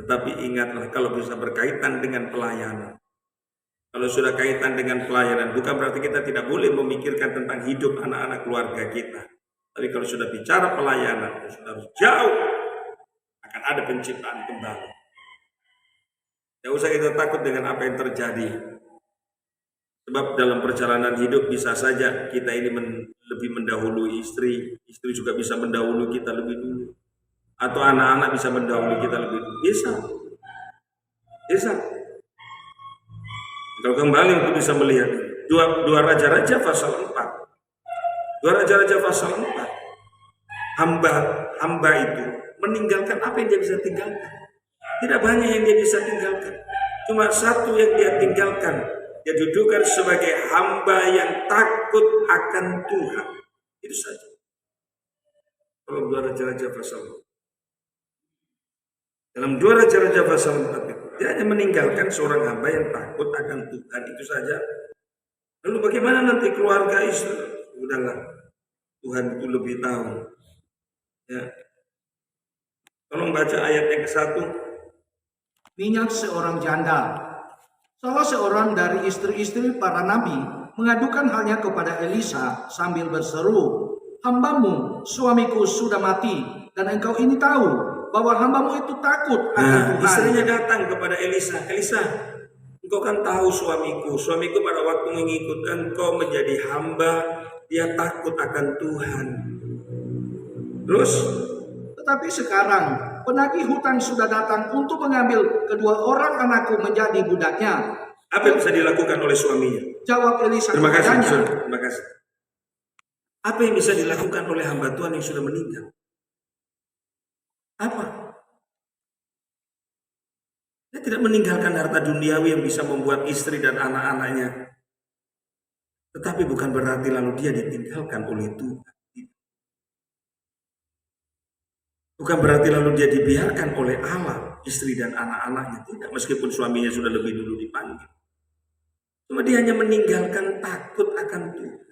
Tetapi ingatlah kalau bisa berkaitan dengan pelayanan. Kalau sudah kaitan dengan pelayanan, bukan berarti kita tidak boleh memikirkan tentang hidup anak-anak keluarga kita. Tapi kalau sudah bicara pelayanan, sudah harus jauh, akan ada penciptaan kembali. Tidak usah kita takut dengan apa yang terjadi. Sebab dalam perjalanan hidup bisa saja kita ini lebih mendahului istri juga bisa mendahului kita lebih dulu. Atau anak-anak bisa mendahului kita lebih dulu. Bisa. Kalau kembali untuk bisa melihat dua Raja-Raja pasal 4. 2 Raja-Raja pasal 4. Hamba itu meninggalkan apa yang dia bisa tinggalkan. Tidak banyak yang dia bisa tinggalkan. Cuma satu yang dia tinggalkan. Dia dudukan sebagai hamba yang takut akan Tuhan. Itu saja. Kalau 2 Raja-Raja pasal 4. Dalam 2 Raja-Raja pasal 4 itu, dia hanya meninggalkan seorang hamba yang takut akan Tuhan. Itu saja. Lalu bagaimana nanti keluarga Israel? Udahlah. Tuhan itu lebih tahu. Ya. Tolong baca ayat yang ke-1. Minyak seorang janda. Salah seorang dari istri-istri para nabi mengadukan halnya kepada Elisa sambil berseru, "Hambamu, suamiku sudah mati, dan engkau ini tahu bahwa hambamu itu takut akan Tuhan." Istrinya datang kepada Elisa, "Elisa, engkau kan tahu suamiku pada waktu mengikut engkau menjadi hamba, dia takut akan Tuhan. Terus, tetapi sekarang penagih hutang sudah datang untuk mengambil kedua orang anakku menjadi budaknya. Apa yang bisa dilakukan oleh suaminya?" Jawab Elisa Terima kasih. kepadanya, Terima kasih. Apa yang bisa dilakukan oleh hamba Tuhan yang sudah meninggal? Apa? Dia tidak meninggalkan harta duniawi yang bisa membuat istri dan anak-anaknya. Tetapi bukan berarti lalu dia ditinggalkan oleh Tuhan. Bukan berarti lalu dia dibiarkan oleh Allah, istri dan anak-anaknya. Tidak, meskipun suaminya sudah lebih dulu dipanggil. Cuma dia hanya meninggalkan takut akan Tuhan.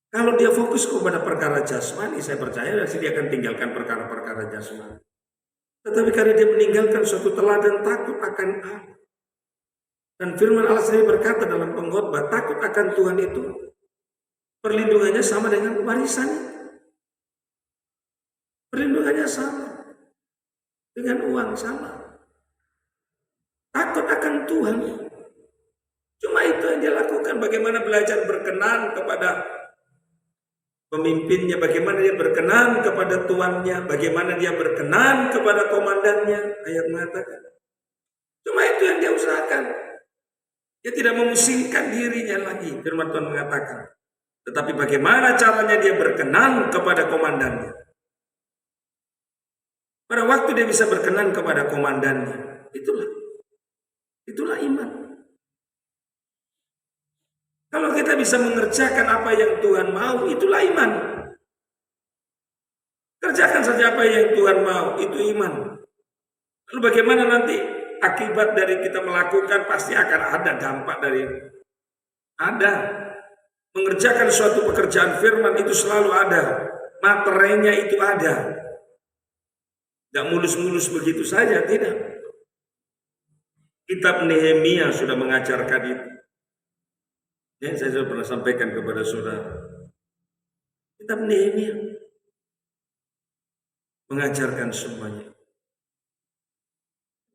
Kalau dia fokus kepada perkara jasmani, saya percaya dia akan tinggalkan perkara-perkara jasmani. Tetapi karena dia meninggalkan suatu teladan takut akan Allah. Dan firman Allah sendiri berkata dalam pengkhotbah, takut akan Tuhan itu perlindungannya sama dengan warisan. Perlindungannya sama. Dengan uang sama. Takut akan Tuhan. Cuma itu yang dia lakukan. Bagaimana belajar berkenan kepada pemimpinnya. Bagaimana dia berkenan kepada tuannya. Bagaimana dia berkenan kepada komandannya. Ayat mengatakan. Cuma itu yang dia usahakan. Dia tidak memusingkan dirinya lagi. Firman Tuhan mengatakan. Tetapi bagaimana caranya dia berkenan kepada komandannya. Pada waktu dia bisa berkenan kepada komandannya, itulah iman. Kalau kita bisa mengerjakan apa yang Tuhan mau, itulah iman. Kerjakan saja apa yang Tuhan mau, itu iman. Lalu bagaimana nanti akibat dari kita melakukan pasti akan ada dampak dari ada. Mengerjakan suatu pekerjaan firman itu selalu ada. Materinya itu ada. Tidak mulus-mulus begitu saja, tidak. Kitab Nehemia sudah mengajarkan itu. Ya, saya sudah pernah sampaikan kepada saudara. Kitab Nehemia mengajarkan semuanya.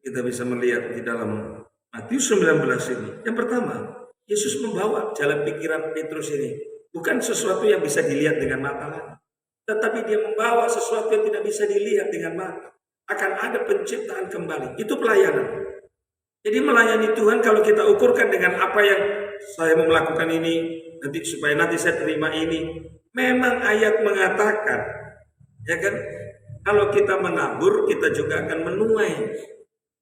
Kita bisa melihat di dalam Matius 19 ini. Yang pertama, Yesus membawa jalan pikiran Petrus ini. Bukan sesuatu yang bisa dilihat dengan mata lagi. Tetapi dia membawa sesuatu yang tidak bisa dilihat dengan mata. Akan ada penciptaan kembali. Itu pelayanan. Jadi melayani Tuhan kalau kita ukurkan dengan apa yang saya mau melakukan ini, nanti supaya nanti saya terima ini. Memang ayat mengatakan, ya kan? Kalau kita menabur, kita juga akan menuai.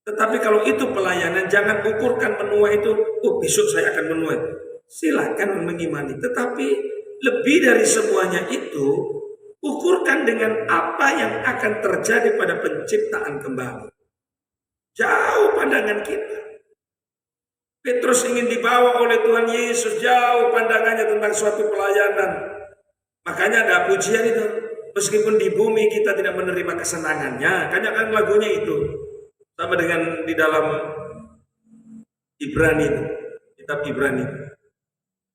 Tetapi kalau itu pelayanan, jangan ukurkan menuai itu, oh besok saya akan menuai. Silakan mengimani. Tetapi lebih dari semuanya itu, ukurkan dengan apa yang akan terjadi pada penciptaan kembali. Jauh pandangan kita. Petrus ingin dibawa oleh Tuhan Yesus, jauh pandangannya tentang suatu pelayanan. Makanya ada pujian itu. Meskipun di bumi kita tidak menerima kesenangannya. Kan lagunya itu. Sama dengan di dalam Ibrani itu, kitab Ibrani.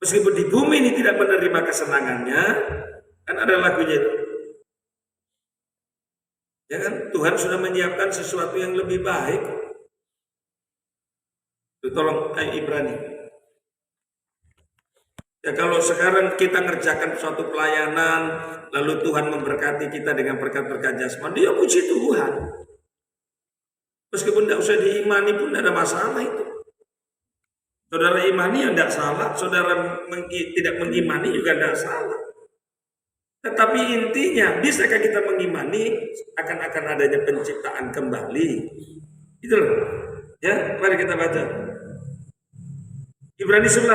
Meskipun di bumi ini tidak menerima kesenangannya, kan ada lagunya itu. Ya kan, Tuhan sudah menyiapkan sesuatu yang lebih baik. Itu tolong Ibrani. Ya kalau sekarang kita ngerjakan suatu pelayanan, lalu Tuhan memberkati kita dengan berkat-berkat jasmani, ya puji Tuhan. Meskipun tidak usah diimani pun tidak ada masalah itu. Saudara imani ya tidak salah, saudara tidak mengimani juga tidak salah. Tetapi intinya, bisakah kita mengimani akan adanya penciptaan kembali? Itu loh. Ya, mari kita baca. Ibrani 11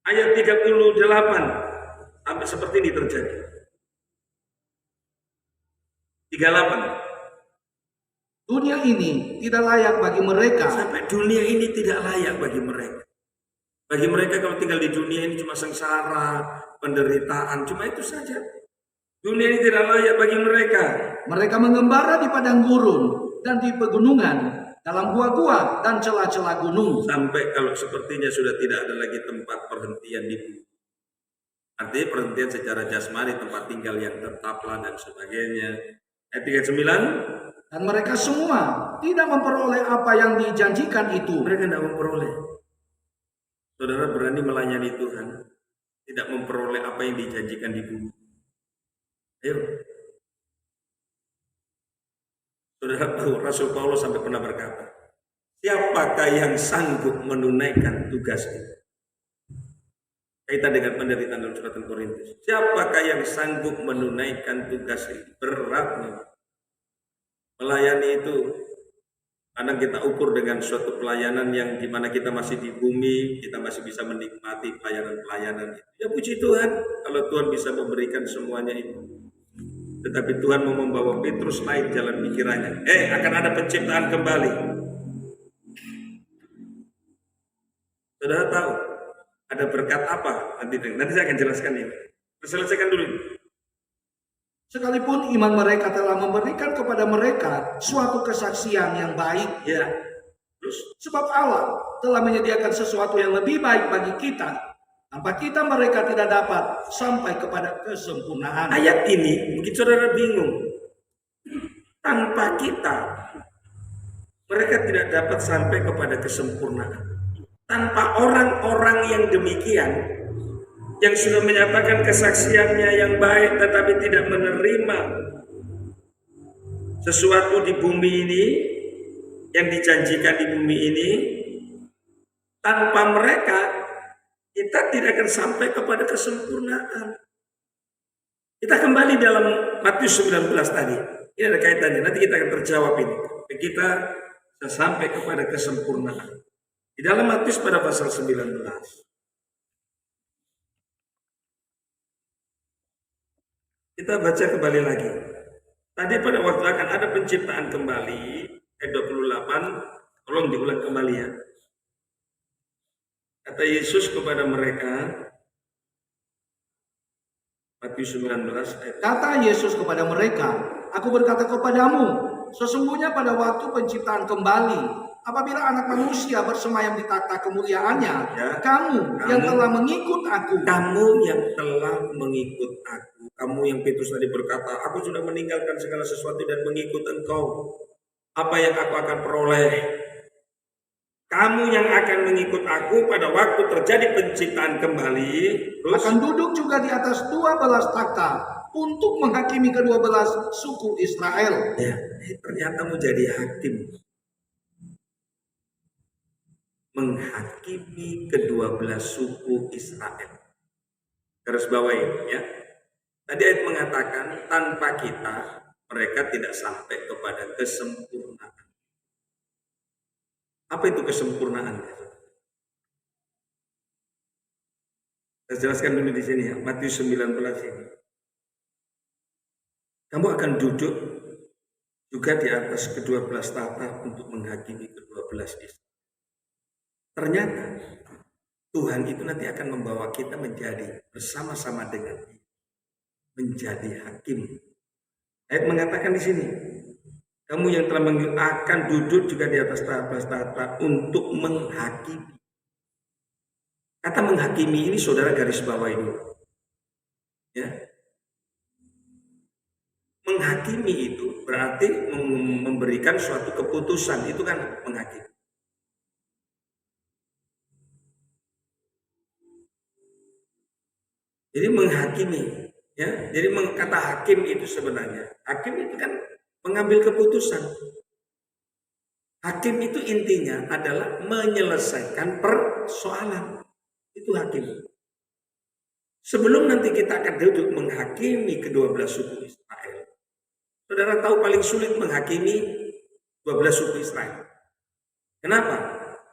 ayat 38 sampai seperti ini terjadi. 38. Dunia ini tidak layak bagi mereka. Sampai dunia ini tidak layak bagi mereka. Bagi mereka kalau tinggal di dunia ini cuma sengsara, penderitaan, cuma itu saja. Dunia ini tidak layak bagi mereka. Mereka mengembara di padang gurun dan di pegunungan, dalam gua-gua dan celah-celah gunung. Sampai kalau sepertinya sudah tidak ada lagi tempat perhentian di bumi. Artinya perhentian secara jasmani, tempat tinggal yang tetaplah dan sebagainya. Ayat 39. Dan mereka semua tidak memperoleh apa yang dijanjikan itu. Mereka tidak memperoleh. Saudara berani melayani Tuhan, tidak memperoleh apa yang dijanjikan di bumi. Ayo. Saudara tahu Rasul Paulus sampai pernah berkata, siapakah yang sanggup menunaikan tugas itu? Kaitan dengan penderitaan dalam surat Korintus. Siapakah yang sanggup menunaikan tugas itu? Berat. Melayani itu kadang kita ukur dengan suatu pelayanan yang dimana kita masih di bumi, kita masih bisa menikmati pelayanan-pelayanan itu. Ya puji Tuhan kalau Tuhan bisa memberikan semuanya itu. Tetapi Tuhan mau membawa Petrus lain jalan pikirannya. Akan ada penciptaan kembali. Saudara tahu ada berkat apa? Nanti saya akan jelaskan ini. Selesaikan dulu. Sekalipun iman mereka telah memberikan kepada mereka suatu kesaksian yang baik. Ya. Terus sebab Allah telah menyediakan sesuatu yang lebih baik bagi kita. Tanpa kita mereka tidak dapat sampai kepada kesempurnaan. Ayat ini mungkin saudara bingung. Tanpa kita mereka tidak dapat sampai kepada kesempurnaan. Tanpa orang-orang yang demikian, yang sudah menyatakan kesaksiannya yang baik tetapi tidak menerima sesuatu di bumi ini, yang dijanjikan di bumi ini, tanpa mereka kita tidak akan sampai kepada kesempurnaan. Kita kembali dalam Matius 19 tadi. Ini ada kaitannya, nanti kita akan terjawab ini. Kita sampai kepada kesempurnaan. Di dalam Matius pada pasal 19. Kita baca kembali lagi. Tadi pada waktu akan ada penciptaan kembali, ayat 28, tolong diulang kembali ya. Kata Yesus kepada mereka, Matius 19 ayat. Kata Yesus kepada mereka, "Aku berkata kepadamu, sesungguhnya pada waktu penciptaan kembali, apabila anak manusia bersemayam di takhta kemuliaannya, Ya. kamu yang telah mengikut aku." Kamu yang telah mengikut aku. Kamu yang Petrus tadi berkata, aku sudah meninggalkan segala sesuatu dan mengikut engkau. Apa yang aku akan peroleh? Kamu yang akan mengikut aku pada waktu terjadi penciptaan kembali. Terus Akan duduk juga di atas 12 takhta untuk menghakimi ke-12 suku Israel. ya, ternyata mau jadi hakim. Menghakimi ke-12 suku Israel. Garis bawahi ya. Tadi ayat mengatakan tanpa kita mereka tidak sampai kepada kesempurnaan. Apa itu kesempurnaan? Saya jelaskan dulu di sini ya, Matius 19 ini. Kamu akan duduk juga di atas ke-12 tahta untuk menghakimi ke-12 Israel. Ternyata Tuhan itu nanti akan membawa kita menjadi bersama-sama dengan Dia, menjadi hakim. Ayat mengatakan di sini, kamu yang telah akan duduk juga di atas 12 tahta untuk menghakimi. Kata menghakimi ini saudara garis bawah ini. Ya. Menghakimi itu berarti memberikan suatu keputusan, itu kan menghakimi. Jadi menghakimi, ya. Jadi kata hakim itu sebenarnya, hakim itu kan mengambil keputusan. Hakim itu intinya adalah menyelesaikan persoalan. Itu hakim. Sebelum nanti kita akan duduk menghakimi ke-12 suku Israel. Saudara tahu paling sulit menghakimi 12 suku Israel. Kenapa?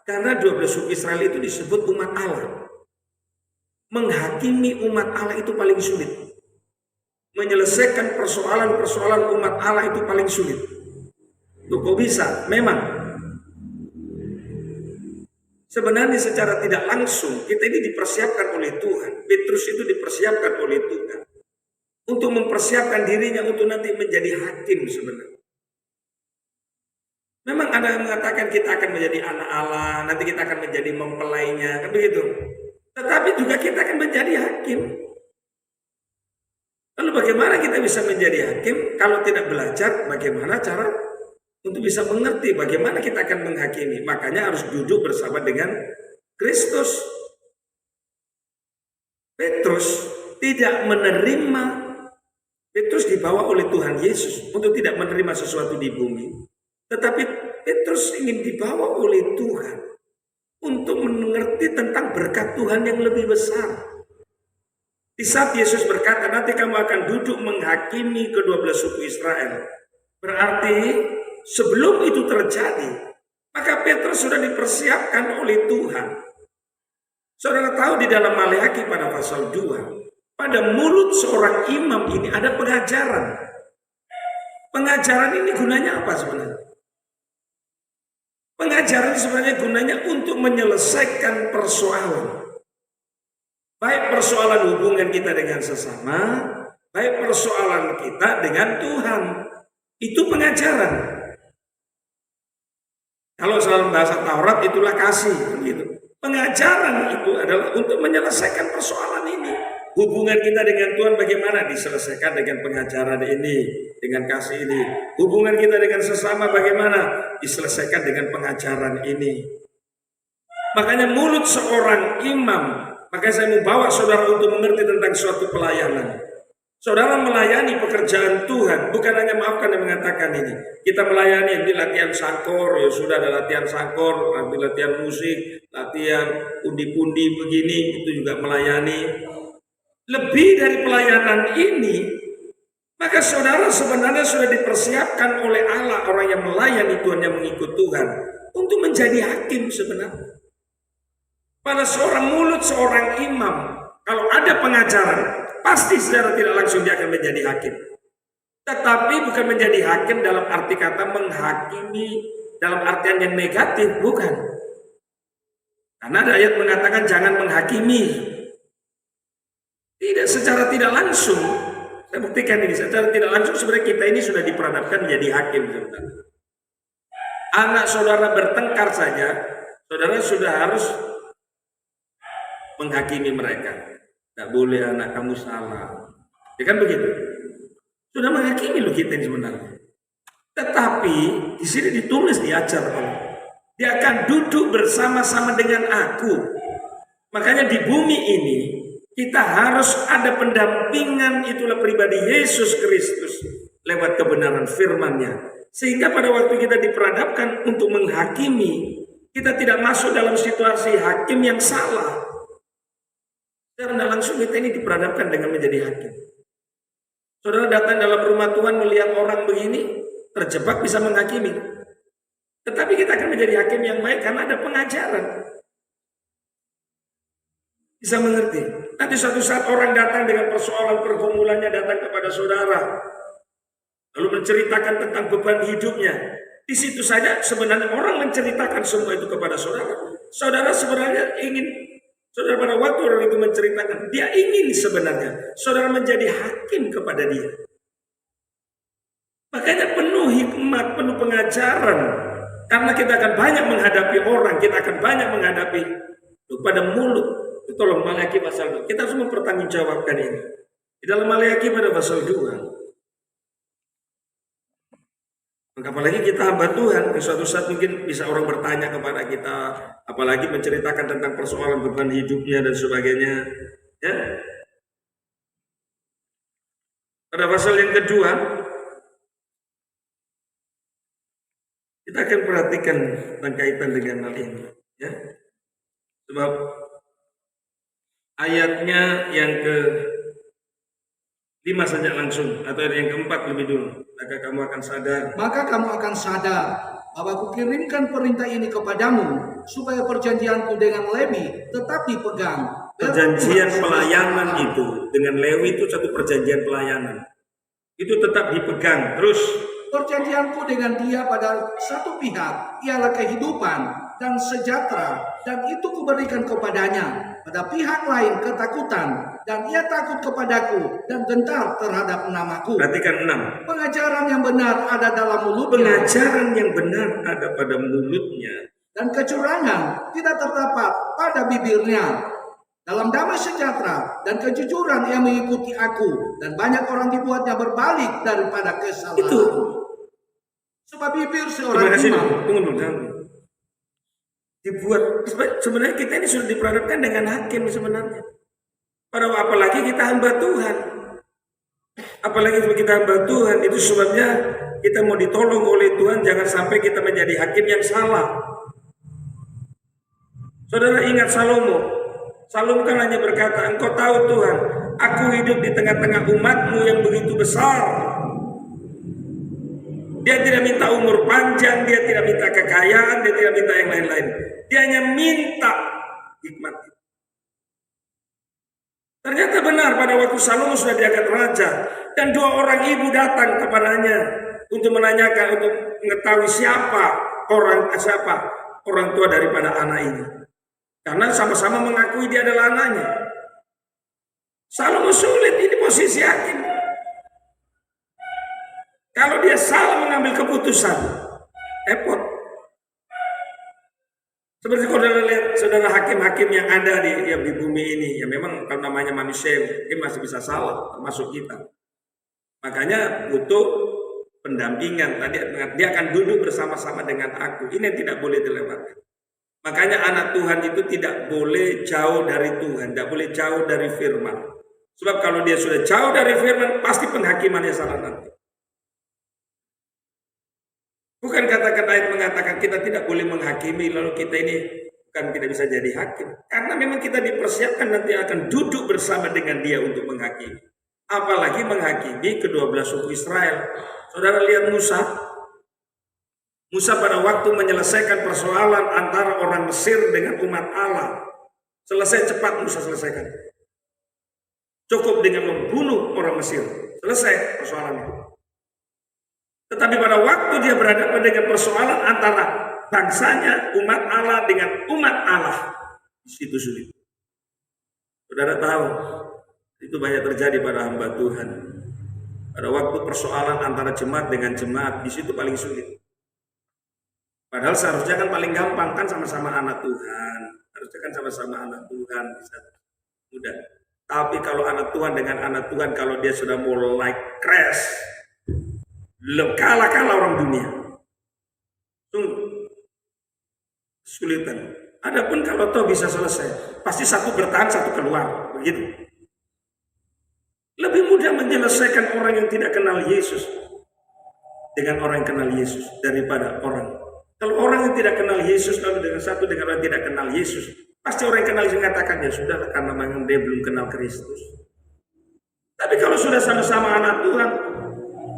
Karena 12 suku Israel itu disebut umat Allah. Menghakimi umat Allah itu paling sulit. Menyelesaikan persoalan-persoalan umat Allah itu paling sulit. Loh, kok bisa? Memang. Sebenarnya secara tidak langsung kita ini dipersiapkan oleh Tuhan. Petrus itu dipersiapkan oleh Tuhan untuk mempersiapkan dirinya untuk nanti menjadi hakim sebenarnya. Memang ada yang mengatakan kita akan menjadi anak Allah, nanti kita akan menjadi mempelainya, kan begitu. Tetapi juga kita akan menjadi hakim. Lalu bagaimana kita bisa menjadi hakim kalau tidak belajar bagaimana cara untuk bisa mengerti bagaimana kita akan menghakimi? Makanya harus duduk bersama dengan Kristus. Petrus tidak menerima, Petrus dibawa oleh Tuhan Yesus untuk tidak menerima sesuatu di bumi. Tetapi Petrus ingin dibawa oleh Tuhan untuk mengerti tentang berkat Tuhan yang lebih besar. Di saat Yesus berkata, nanti kamu akan duduk menghakimi ke-12 suku Israel. Berarti sebelum itu terjadi, maka Petrus sudah dipersiapkan oleh Tuhan. Saudara tahu di dalam Maleakhi pada pasal 2, pada mulut seorang imam ini ada pengajaran. Pengajaran ini gunanya apa sebenarnya? Pengajaran sebenarnya gunanya untuk menyelesaikan persoalan. Baik persoalan hubungan kita dengan sesama, baik persoalan kita dengan Tuhan. Itu pengajaran. Kalau dalam bahasa Taurat itulah kasih. Gitu. Pengajaran itu adalah untuk menyelesaikan persoalan ini. Hubungan kita dengan Tuhan bagaimana diselesaikan dengan pengajaran ini, dengan kasih ini. Hubungan kita dengan sesama bagaimana diselesaikan dengan pengajaran ini. Makanya mulut seorang imam, maka saya mau bawa saudara untuk mengerti tentang suatu pelayanan. Saudara melayani pekerjaan Tuhan, bukan hanya maafkan yang mengatakan ini. Kita melayani di latihan sangkor, ya sudah ada latihan sangkor, nanti latihan musik, latihan pundi-pundi begini, itu juga melayani. Lebih dari pelayanan ini, maka saudara sebenarnya sudah dipersiapkan oleh Allah, orang yang melayani Tuhan, yang mengikut Tuhan, untuk menjadi hakim sebenarnya. Pada seorang mulut seorang imam, kalau ada pengajaran, pasti secara tidak langsung dia akan menjadi hakim. Tetapi bukan menjadi hakim dalam arti kata menghakimi dalam artian yang negatif, bukan. Karena ada ayat mengatakan jangan menghakimi. Tidak, secara tidak langsung. Saya buktikan ini, secara tidak langsung sebenarnya kita ini sudah diperanatkan menjadi hakim. Anak saudara bertengkar saja, saudara sudah harus menghakimi mereka. Tidak boleh anak kamu salah. Ya kan begitu? Sudah menghakimi loh kita ini sebenarnya. Tetapi di sini ditulis diajar Allah. Dia akan duduk bersama-sama dengan aku. Makanya di bumi ini kita harus ada pendampingan, itulah pribadi Yesus Kristus lewat kebenaran firman-Nya. Sehingga pada waktu kita diperhadapkan untuk menghakimi, kita tidak masuk dalam situasi hakim yang salah. Karena langsung kita ini diperhadapkan dengan menjadi hakim. Saudara datang dalam rumah Tuhan melihat orang begini, terjebak bisa menghakimi. Tetapi kita akan menjadi hakim yang baik karena ada pengajaran. Bisa mengerti. Nanti suatu saat orang datang dengan persoalan pergumulannya datang kepada saudara. Lalu menceritakan tentang beban hidupnya. Di situ saja sebenarnya orang menceritakan semua itu kepada saudara. Saudara sebenarnya ingin, saudara pada waktu orang itu menceritakan, dia ingin sebenarnya saudara menjadi hakim kepada dia. Makanya penuh hikmat, penuh pengajaran. Karena kita akan banyak menghadapi orang, kita akan banyak menghadapi pada mulut. Tolong Maleakhi pasal 2. Kita harus mempertanggungjawabkan ini. Di dalam Maleakhi pada pasal 2. Maka apalagi kita hamba Tuhan, suatu saat mungkin bisa orang bertanya kepada kita, apalagi menceritakan tentang persoalan beban hidupnya dan sebagainya. Ya. Pada pasal yang kedua, kita akan perhatikan tentang kaitan dengan hal ini. Ya. Sebab ayatnya yang ke-5 saja langsung, atau yang ke-4 lebih dulu. Maka kamu akan sadar bahwa aku kirimkan perintah ini kepadamu, supaya perjanjianku dengan Lewi tetap dipegang. Perjanjian pelayanan itu dengan Lewi itu satu perjanjian pelayanan. Itu tetap dipegang. Terus perjanjianku dengan dia pada satu pihak ialah kehidupan dan sejahtera, dan itu kuberikan kepadanya. Pada pihak lain ketakutan, dan ia takut kepadaku dan gentar terhadap namaku. Perhatikan 6. Pengajaran yang benar ada dalam mulutnya. Pengajaran yang benar ada pada mulutnya. Dan kecurangan tidak terdapat pada bibirnya. Dalam damai sejahtera dan kejujuran ia mengikuti aku, dan banyak orang dibuatnya berbalik daripada kesalahan. Itu. Sebab bibir seorang imam. Tunggu. Dibuat, sebenarnya kita ini sudah diperhadapkan dengan hakim sebenarnya. Apalagi kita hamba Tuhan. Apalagi kita hamba Tuhan, itu sebabnya kita mau ditolong oleh Tuhan, jangan sampai kita menjadi hakim yang salah. Saudara ingat Salomo. Salomo kan hanya berkata, engkau tahu Tuhan, aku hidup di tengah-tengah umatmu yang begitu besar. Dia tidak minta umur panjang, dia tidak minta kekayaan, dia tidak minta yang lain-lain. Dia hanya minta hikmat. Ternyata benar pada waktu Salomo sudah diangkat raja, dan 2 orang ibu datang kepadanya untuk menanyakan, untuk mengetahui siapa orang tua daripada anak ini. Karena sama-sama mengakui dia adalah anaknya. Salomo sulit, ini posisi hakim. Kalau dia salah mengambil keputusan, repot. Seperti saudara lihat, saudara hakim-hakim yang ada di bumi ini, ya memang kalau namanya manusia mungkin masih bisa salah, termasuk kita. Makanya butuh pendampingan. Tadi dia akan duduk bersama-sama dengan aku. Ini yang tidak boleh dilewatkan. Makanya anak Tuhan itu tidak boleh jauh dari Tuhan, tidak boleh jauh dari firman. Sebab kalau dia sudah jauh dari firman, pasti penghakimannya salah nanti. Bukan katakan ayat mengatakan kita tidak boleh menghakimi, lalu kita ini bukan tidak bisa jadi hakim. Karena memang kita dipersiapkan nanti akan duduk bersama dengan dia untuk menghakimi. Apalagi menghakimi ke-12 suku Israel. Saudara lihat Musa. Musa pada waktu menyelesaikan persoalan antara orang Mesir dengan umat Allah. Selesai cepat Musa selesaikan. Cukup dengan membunuh orang Mesir. Selesai persoalannya. Tetapi pada waktu dia berhadapan dengan persoalan antara bangsanya, umat Allah dengan umat Allah, di situ sulit. Saudara tahu, itu banyak terjadi pada hamba Tuhan. Pada waktu persoalan antara jemaat dengan jemaat, di situ paling sulit. Padahal seharusnya kan paling gampang, kan sama-sama anak Tuhan. Harusnya kan sama-sama anak Tuhan, bisa mudah. Tapi kalau anak Tuhan dengan anak Tuhan, kalau dia sudah mulai crash, kalah orang dunia, kesulitan. Adapun kalau toh bisa selesai, pasti satu bertahan, satu keluar, begitu. Lebih mudah menyelesaikan orang yang tidak kenal Yesus dengan orang yang kenal Yesus daripada orang. Kalau orang yang tidak kenal Yesus lalu dengan satu dengan orang yang tidak kenal Yesus, pasti orang yang kenal Yesus mengatakan ya sudah, karena memang dia belum kenal Kristus. Tapi kalau sudah sama-sama anak Tuhan,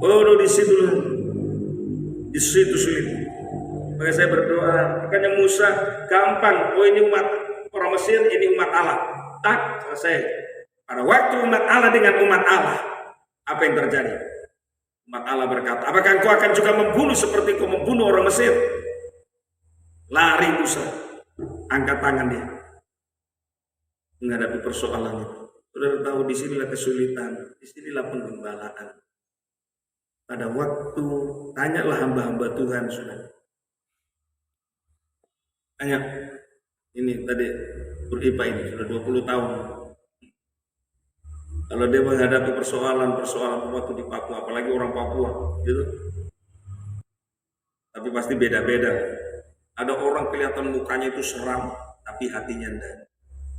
oh di situ sulit. Maka saya berdoa, makanya Musa gampang, oh ini umat orang Mesir, ini umat Allah. Tak, selesai. Pada waktu umat Allah dengan umat Allah, apa yang terjadi? Umat Allah berkata, apakah engkau akan juga membunuh seperti engkau membunuh orang Mesir? Lari Musa, angkat tangan dia menghadapi persoalan itu. Saudara tahu, disinilah kesulitan, disinilah penggembalaan. Pada waktu, tanyalah hamba-hamba Tuhan, saudara. Tanya, ini tadi Buripa ini sudah 20 tahun. Kalau dia menghadapi persoalan waktu di Papua, apalagi orang Papua, gitu. Tapi pasti beda-beda. Ada orang kelihatan mukanya itu seram, tapi hatinya enggak.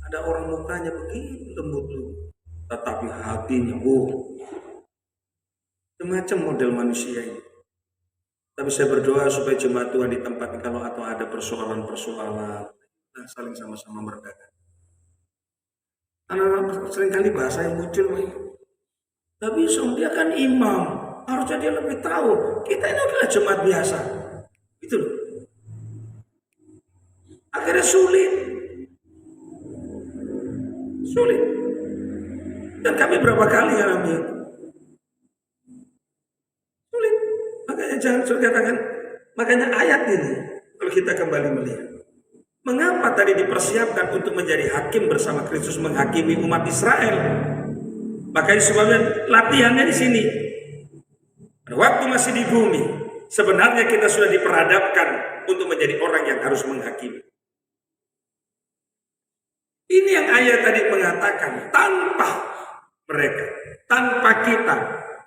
Ada orang mukanya begitu lembut, tetapi hatinya, macam model manusia ini. Tapi saya berdoa supaya jemaat Tuhan di tempat kalau atau ada persoalan-persoalan, nah saling sama-sama meredakan. Anak-anak seringkali bahasa yang muncul, tapi dia kan imam, harusnya dia lebih tahu. Kita ini adalah jemaat biasa, itu loh. Akhirnya sulit, dan kami berapa kali alami itu. Sulit, makanya jangan suruh katakan. Makanya ayat ini, kalau kita kembali melihat, mengapa tadi dipersiapkan untuk menjadi hakim bersama Kristus menghakimi umat Israel? Makanya sebabnya latihannya di sini. Waktu masih di bumi, sebenarnya kita sudah diperhadapkan untuk menjadi orang yang harus menghakimi. Ini yang ayat tadi mengatakan, tanpa kita,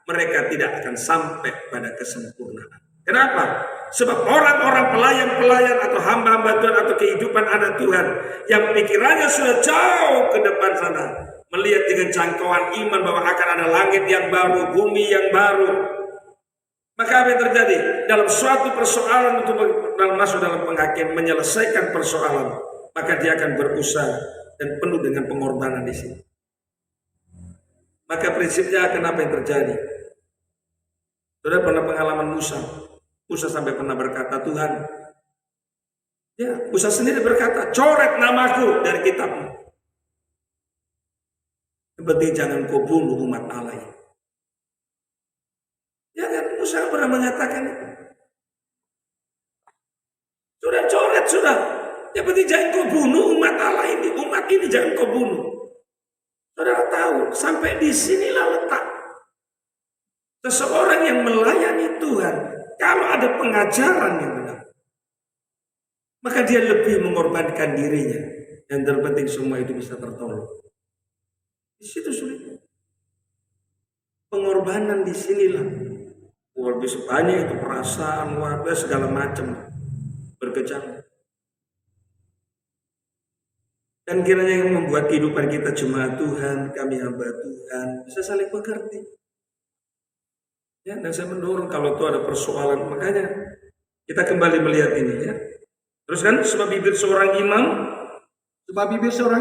mereka tidak akan sampai pada kesempurnaan. Kenapa? Sebab orang-orang pelayan-pelayan atau hamba-hamba Tuhan atau kehidupan anak Tuhan yang pikirannya sudah jauh ke depan sana, melihat dengan jangkauan iman bahwa akan ada langit yang baru, bumi yang baru. Maka apa yang terjadi? Dalam suatu persoalan untuk masuk dalam penghakim, menyelesaikan persoalan, maka dia akan berusaha dan penuh dengan pengorbanan di sini. Maka prinsipnya akan apa yang terjadi? Sudah pernah pengalaman Musa. Musa sampai pernah berkata, Tuhan, ya Musa sendiri berkata, coret namaku dari kitabmu. Yang penting jangan kau bunuh umat Allah ini. Ya kan, Musa pernah mengatakan itu. Sudah coret, sudah. Yang penting jangan kau bunuh umat Allah ini. Umat ini jangan kau bunuh. Saudara tahu, sampai di sinilah letak seseorang yang melayani Tuhan. Kalau ada pengajaran yang benar, maka dia lebih mengorbankan dirinya. Yang terpenting semua itu bisa tertolong. Di situ sulit. Pengorbanan di sinilah. Lebih sebanyak itu perasaan, warga segala macam berkecamuk. Dan kiranya yang membuat kehidupan kita jemaat Tuhan, kami hamba Tuhan, bisa saling mengerti. Ya, dan saya mendorong kalau itu ada persoalan, makanya kita kembali melihat ini ya. Terus kan sebab bibir seorang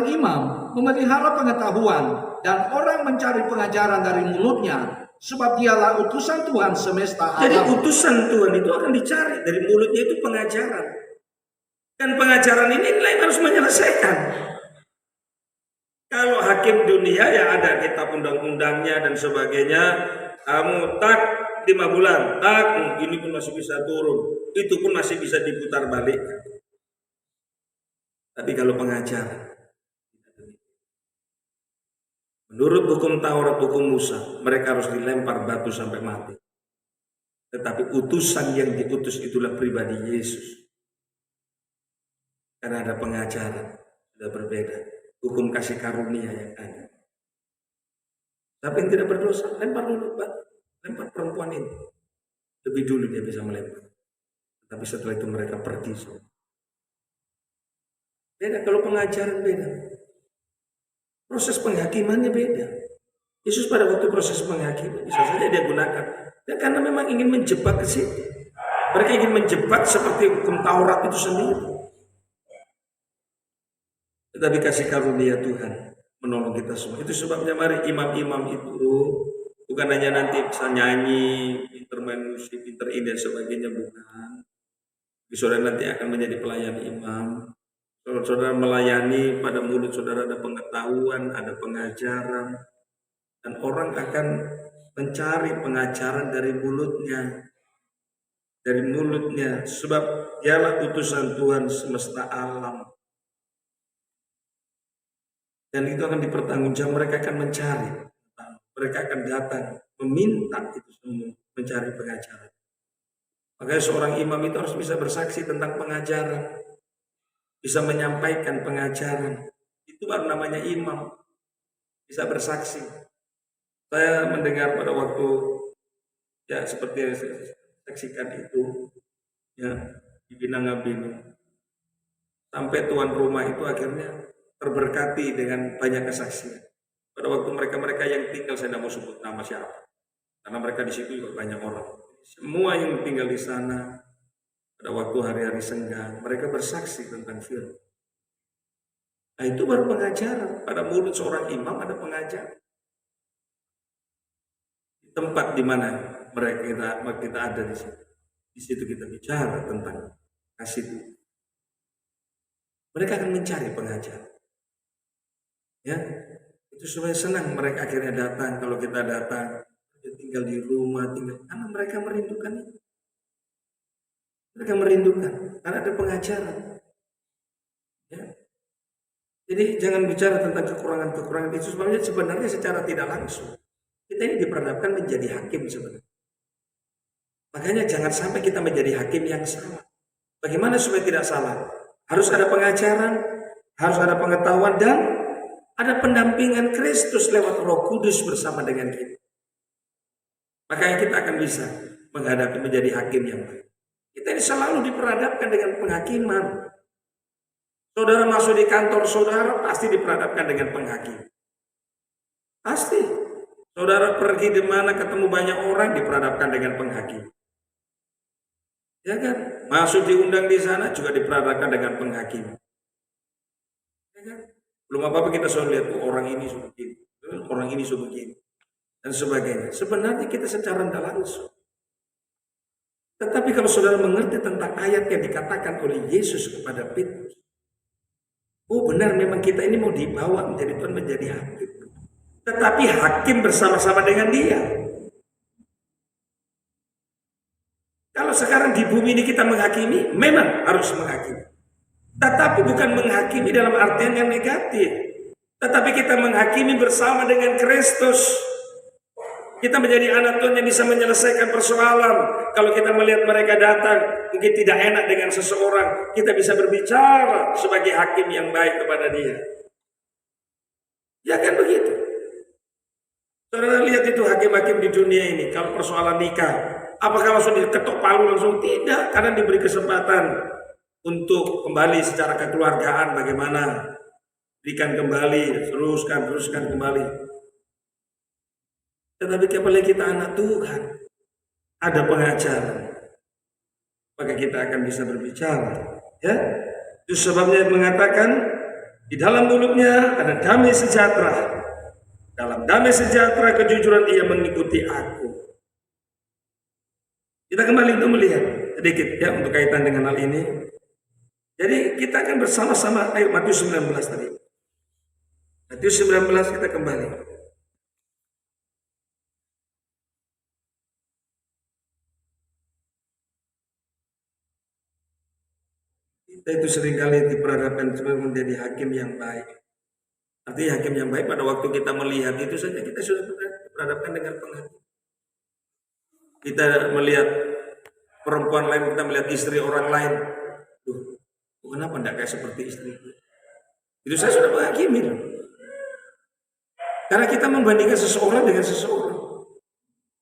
imam memelihara pengetahuan dan orang mencari pengajaran dari mulutnya, sebab dialah utusan Tuhan semesta alam. Jadi utusan Tuhan itu akan dicari dari mulutnya, itu pengajaran. Dan pengajaran ini lain harus menyelesaikan. Kalau hakim dunia yang ada kitab undang-undangnya dan sebagainya, kamu tak 5 bulan, tak, ini pun masih bisa turun, itu pun masih bisa diputar balik. Tapi kalau pengajar, menurut hukum Taurat, hukum Musa, mereka harus dilempar batu sampai mati. Tetapi utusan yang diutus itulah pribadi Yesus. Karena ada pengajaran, sudah berbeda. Hukum kasih karunia yang ada. Tapi yang tidak berdosa, lempar dulu batu, lempar perempuan ini. Lebih dulu dia bisa melempar. Tapi setelah itu mereka pergi semua. Beda kalau pengajaran beda. Proses penghakimannya beda. Yesus pada waktu proses penghakiman bisa saja dia gunakan. Ya, karena memang ingin menjebak ke situ. Mereka ingin menjebak seperti hukum Taurat itu sendiri. Tetapi kasih karunia Tuhan menolong kita semua. Itu sebabnya mari imam-imam itu bukan hanya nanti bisa nyanyi, pinter main musik, pinter ini dan sebagainya, bukan. Saudara nanti akan menjadi pelayan imam. Kalau saudara melayani, pada mulut saudara ada pengetahuan, ada pengajaran. Dan orang akan mencari pengajaran dari mulutnya. Dari mulutnya. Sebab dialah utusan Tuhan semesta alam. Dan itu akan dipertanggungjawabkan. Mereka akan mencari. Mereka akan datang. Meminta itu semua. Mencari pengajaran. Makanya seorang imam itu harus bisa bersaksi tentang pengajaran. Bisa menyampaikan pengajaran. Itu baru namanya imam. Bisa bersaksi. Saya mendengar pada waktu ya seperti yang saya saksikan itu ya di Binangabinu. Sampai tuan rumah itu akhirnya terberkati dengan banyak kesaksian. Pada waktu mereka-mereka yang tinggal, saya tidak mau sebut nama siapa. Karena mereka di situ juga banyak orang. Semua yang tinggal di sana pada waktu hari-hari senggang, mereka bersaksi tentang firman. Nah itu baru pengajaran. Pada mulut seorang imam ada pengajaran. Tempat di mana kita ada di situ. Di situ kita bicara tentang kasih Tuhan. Mereka akan mencari pengajar. Ya, itu supaya senang mereka akhirnya datang. Kalau kita datang, tinggal di rumah, karena mereka merindukan itu. Mereka merindukan karena ada pengajaran. Ya. Jadi jangan bicara tentang kekurangan-kekurangan itu sebenarnya secara tidak langsung. Kita ini diperhadapkan menjadi hakim sebenarnya. Makanya jangan sampai kita menjadi hakim yang salah. Bagaimana supaya tidak salah? Harus ada pengajaran, harus ada pengetahuan, dan ada pendampingan Kristus lewat Roh Kudus bersama dengan kita. Makanya kita akan bisa menghadapi menjadi hakim yang baik. Kita ini selalu diperhadapkan dengan penghakiman. Saudara masuk di kantor saudara pasti diperhadapkan dengan penghakim. Pasti. Saudara pergi di mana ketemu banyak orang diperhadapkan dengan penghakim. Ya kan? Masuk diundang di sana juga diperhadapkan dengan penghakim. Ya kan? Belum apa-apa kita selalu lihat orang ini sudah begini, orang ini sudah begini, dan sebagainya. Sebenarnya kita secara tidak langsung. Tetapi kalau saudara mengerti tentang ayat yang dikatakan oleh Yesus kepada Petrus, oh benar memang kita ini mau dibawa menjadi Tuhan, menjadi hakim. Tetapi hakim bersama-sama dengan dia. Kalau sekarang di bumi ini kita menghakimi, memang harus menghakimi. Tetapi bukan menghakimi dalam artian yang negatif. Tetapi kita menghakimi bersama dengan Kristus. Kita menjadi anak Tuhan yang bisa menyelesaikan persoalan. Kalau kita melihat mereka datang, mungkin tidak enak dengan seseorang, kita bisa berbicara sebagai hakim yang baik kepada dia. Ya kan begitu. Saudara lihat itu hakim-hakim di dunia ini, kalau persoalan nikah, apakah langsung diketok palu langsung? Tidak, karena diberi kesempatan untuk kembali secara kekeluargaan bagaimana, berikan kembali, teruskan kembali. Tetapi apalagi kita anak Tuhan, ada pengajaran, maka kita akan bisa berbicara. Ya, itu sebabnya mengatakan di dalam mulutnya ada damai sejahtera. Dalam damai sejahtera kejujuran ia mengikuti aku. Kita kembali untuk melihat sedikit ya untuk kaitan dengan hal ini. Jadi kita akan bersama-sama, ayo Matius 19 tadi. Matius 19 kita kembali. Kita itu seringkali diperhadapkan sebagai menjadi hakim yang baik. Artinya hakim yang baik pada waktu kita melihat itu saja kita sudah diperhadapkan dengan penghakim. Kita melihat perempuan lain, kita melihat istri orang lain. Duh, kenapa tidak kayak seperti istriku? Itu saya sudah menghakimi. Karena kita membandingkan seseorang dengan seseorang.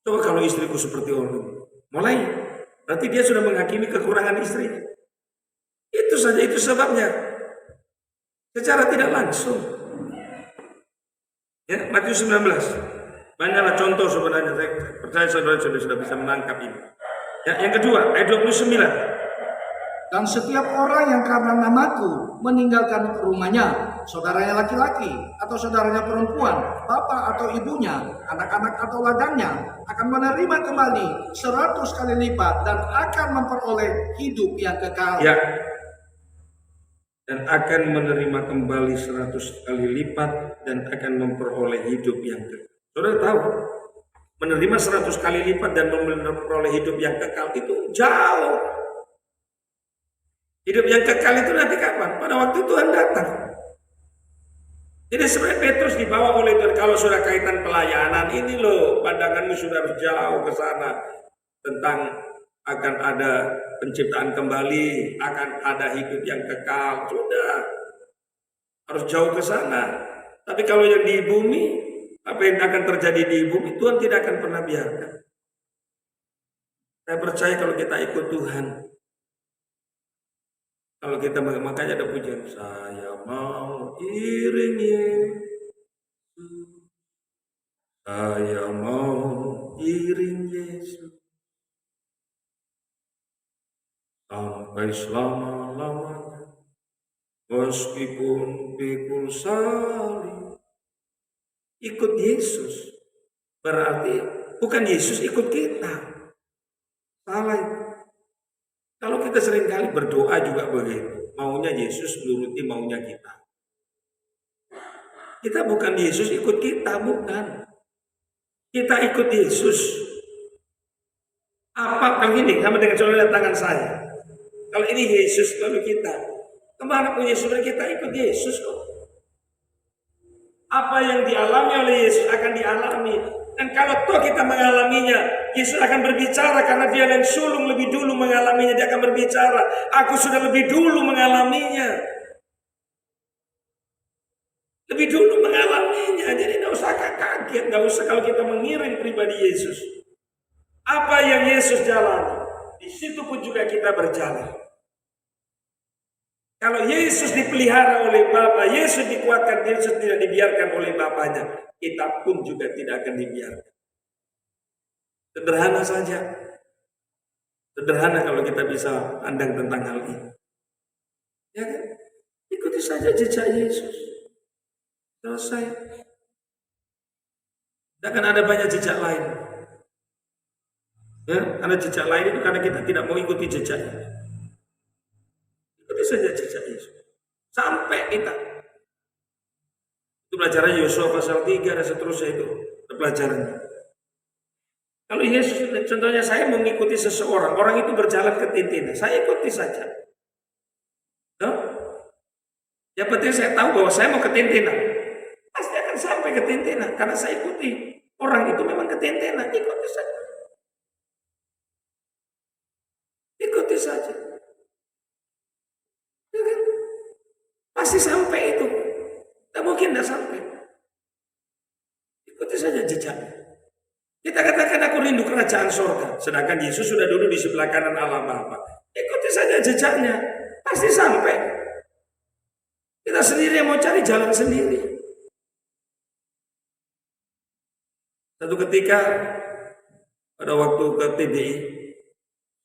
Coba kalau istriku seperti orang, mulai berarti dia sudah menghakimi kekurangan istrinya. Itu saja, itu sebabnya. Secara tidak langsung. Ya, Matius 19. Banyaklah contoh sebenarnya. Saya percaya saudara sudah bisa menangkap ini. Ya, yang kedua, ayat 29. Dan setiap orang yang karena namaku meninggalkan rumahnya, saudaranya laki-laki atau saudaranya perempuan, bapak atau ibunya, anak-anak atau ladangnya, akan menerima kembali 100 kali lipat dan akan memperoleh hidup yang kekal. Ya. Dan akan menerima kembali 100 kali lipat dan akan memperoleh hidup yang kekal. Saudara tahu, menerima 100 kali lipat dan memperoleh hidup yang kekal itu jauh. Hidup yang kekal itu nanti kapan? Pada waktu Tuhan datang. Jadi sebenarnya Petrus dibawa oleh Tuhan. Kalau sudah kaitan pelayanan, ini loh pandanganmu sudah jauh ke sana. Tentang akan ada penciptaan kembali, akan ada hidup yang kekal. Sudah. Harus jauh ke sana. Tapi kalau yang di bumi, apa yang akan terjadi di bumi, Tuhan tidak akan pernah biarkan. Saya percaya kalau kita ikut Tuhan, kalau kita, makanya ada pujian, saya mau iring Yesus, saya mau iring Yesus sampai selama-lamanya, meskipun pikul salib. Ikut Yesus berarti bukan Yesus ikut kita. Salah itu. Kalau kita seringkali berdoa juga begitu, maunya Yesus menuruti maunya kita. Kita bukan Yesus ikut kita, bukan. Kita ikut Yesus. Apa kalau ini sama dengan saudara tangan saya? Kalau ini Yesus lalu kita, kemana pun Yesus kita ikut Yesus kok. Apa yang dialami oleh Yesus akan dialami. Dan kalau toh kita mengalaminya, Yesus akan berbicara karena dia yang sulung lebih dulu mengalaminya. Dia akan berbicara, aku sudah lebih dulu mengalaminya. Lebih dulu mengalaminya. Jadi tidak usah kaget, tidak usah kalau kita mengiring pribadi Yesus. Apa yang Yesus jalani, di situ pun juga kita berjalan. Kalau Yesus dipelihara oleh Bapa, Yesus dikuatkan, Yesus tidak dibiarkan oleh Bapanya, kita pun juga tidak akan dibiarkan. Sederhana saja. Sederhana kalau kita bisa pandang tentang hal ini. Ya kan? Ikuti saja jejak Yesus. Selesai. Tidak akan ada banyak jejak lain. Ya, karena jejak lain itu karena kita tidak mau ikuti jejaknya. Ikuti saja jejak Yesus. Sampai kita. Itu pelajaran Yosua pasal 3 dan seterusnya itu. Pelajarannya. Kalau Yesus, contohnya saya mengikuti seseorang, orang itu berjalan ke tintina, saya ikuti saja. No? Yang penting saya tahu bahwa saya mau ke tintina. Pasti akan sampai ke tintina, karena saya ikuti. Orang itu memang ke tintina, ikuti saja. Ikuti saja. Ya kan? Pasti sampai itu. Tidak mungkin tidak sampai. Ikuti saja jejaknya. Kita katakan aku rindu kerajaan surga, sedangkan Yesus sudah duduk di sebelah kanan Allah Bapa. Ikuti saja jejaknya, pasti sampai. Kita sendiri yang mau cari jalan sendiri. Satu ketika pada waktu ke TBI,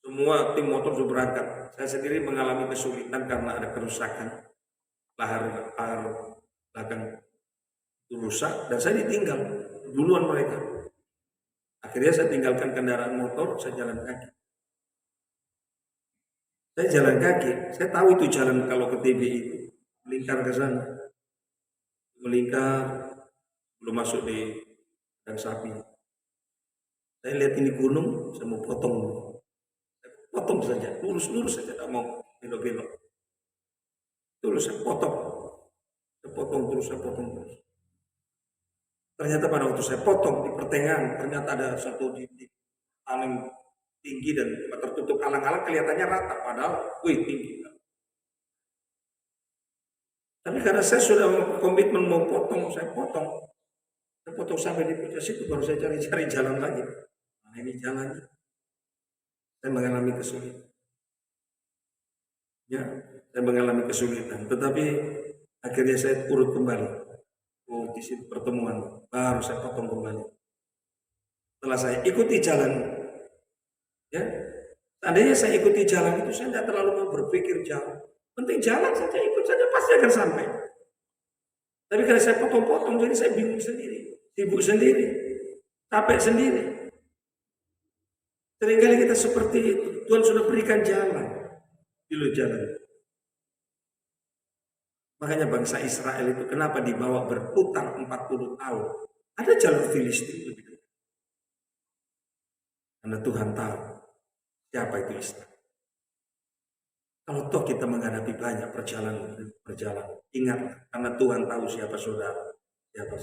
semua tim motor sudah berangkat. Saya sendiri mengalami kesulitan karena ada kerusakan lahar belakang itu rusak dan saya ditinggal duluan mereka. Akhirnya saya tinggalkan kendaraan motor, saya jalan kaki. Saya jalan kaki, saya tahu itu jalan kalau ke TBI itu. Melingkar ke sana. Melingkar, belum masuk di kandang sapi. Saya lihat ini gunung, saya mau potong. Saya potong saja, lurus-lurus saja, tak mau belok-belok. Terus saya potong. Saya potong terus, saya potong terus. Ternyata pada waktu saya potong di pertengahan, ternyata ada satu titik paling tinggi dan tertutup alang-alang, kelihatannya rata, padahal tinggi. Tapi karena saya sudah komitmen mau potong, saya potong. Saya potong sampai di puncak situ, baru saya cari-cari jalan lagi. Nah ini jalannya. Saya mengalami kesulitan. Ya, saya mengalami kesulitan. Tetapi akhirnya saya urut kembali. Oh, di situ pertemuan, baru saya potong kembali. Setelah saya ikuti jalan, ya, seandainya saya ikuti jalan itu, saya tidak terlalu mau berpikir jauh. Penting jalan saja, ikut saja, pasti akan sampai. Tapi karena saya potong-potong, jadi saya bingung sendiri, sibuk sendiri, capek sendiri. Seringkali kita seperti itu. Tuhan sudah berikan jalan, dulu jalan. Makanya bangsa Israel itu kenapa dibawa berputar 40 tahun? Ada jalur Filistin lebih dekat. Karena Tuhan tahu siapa itu Israel. Kalau toh kita menghadapi banyak perjalanan, ingat karena Tuhan tahu siapa saudara, siapa.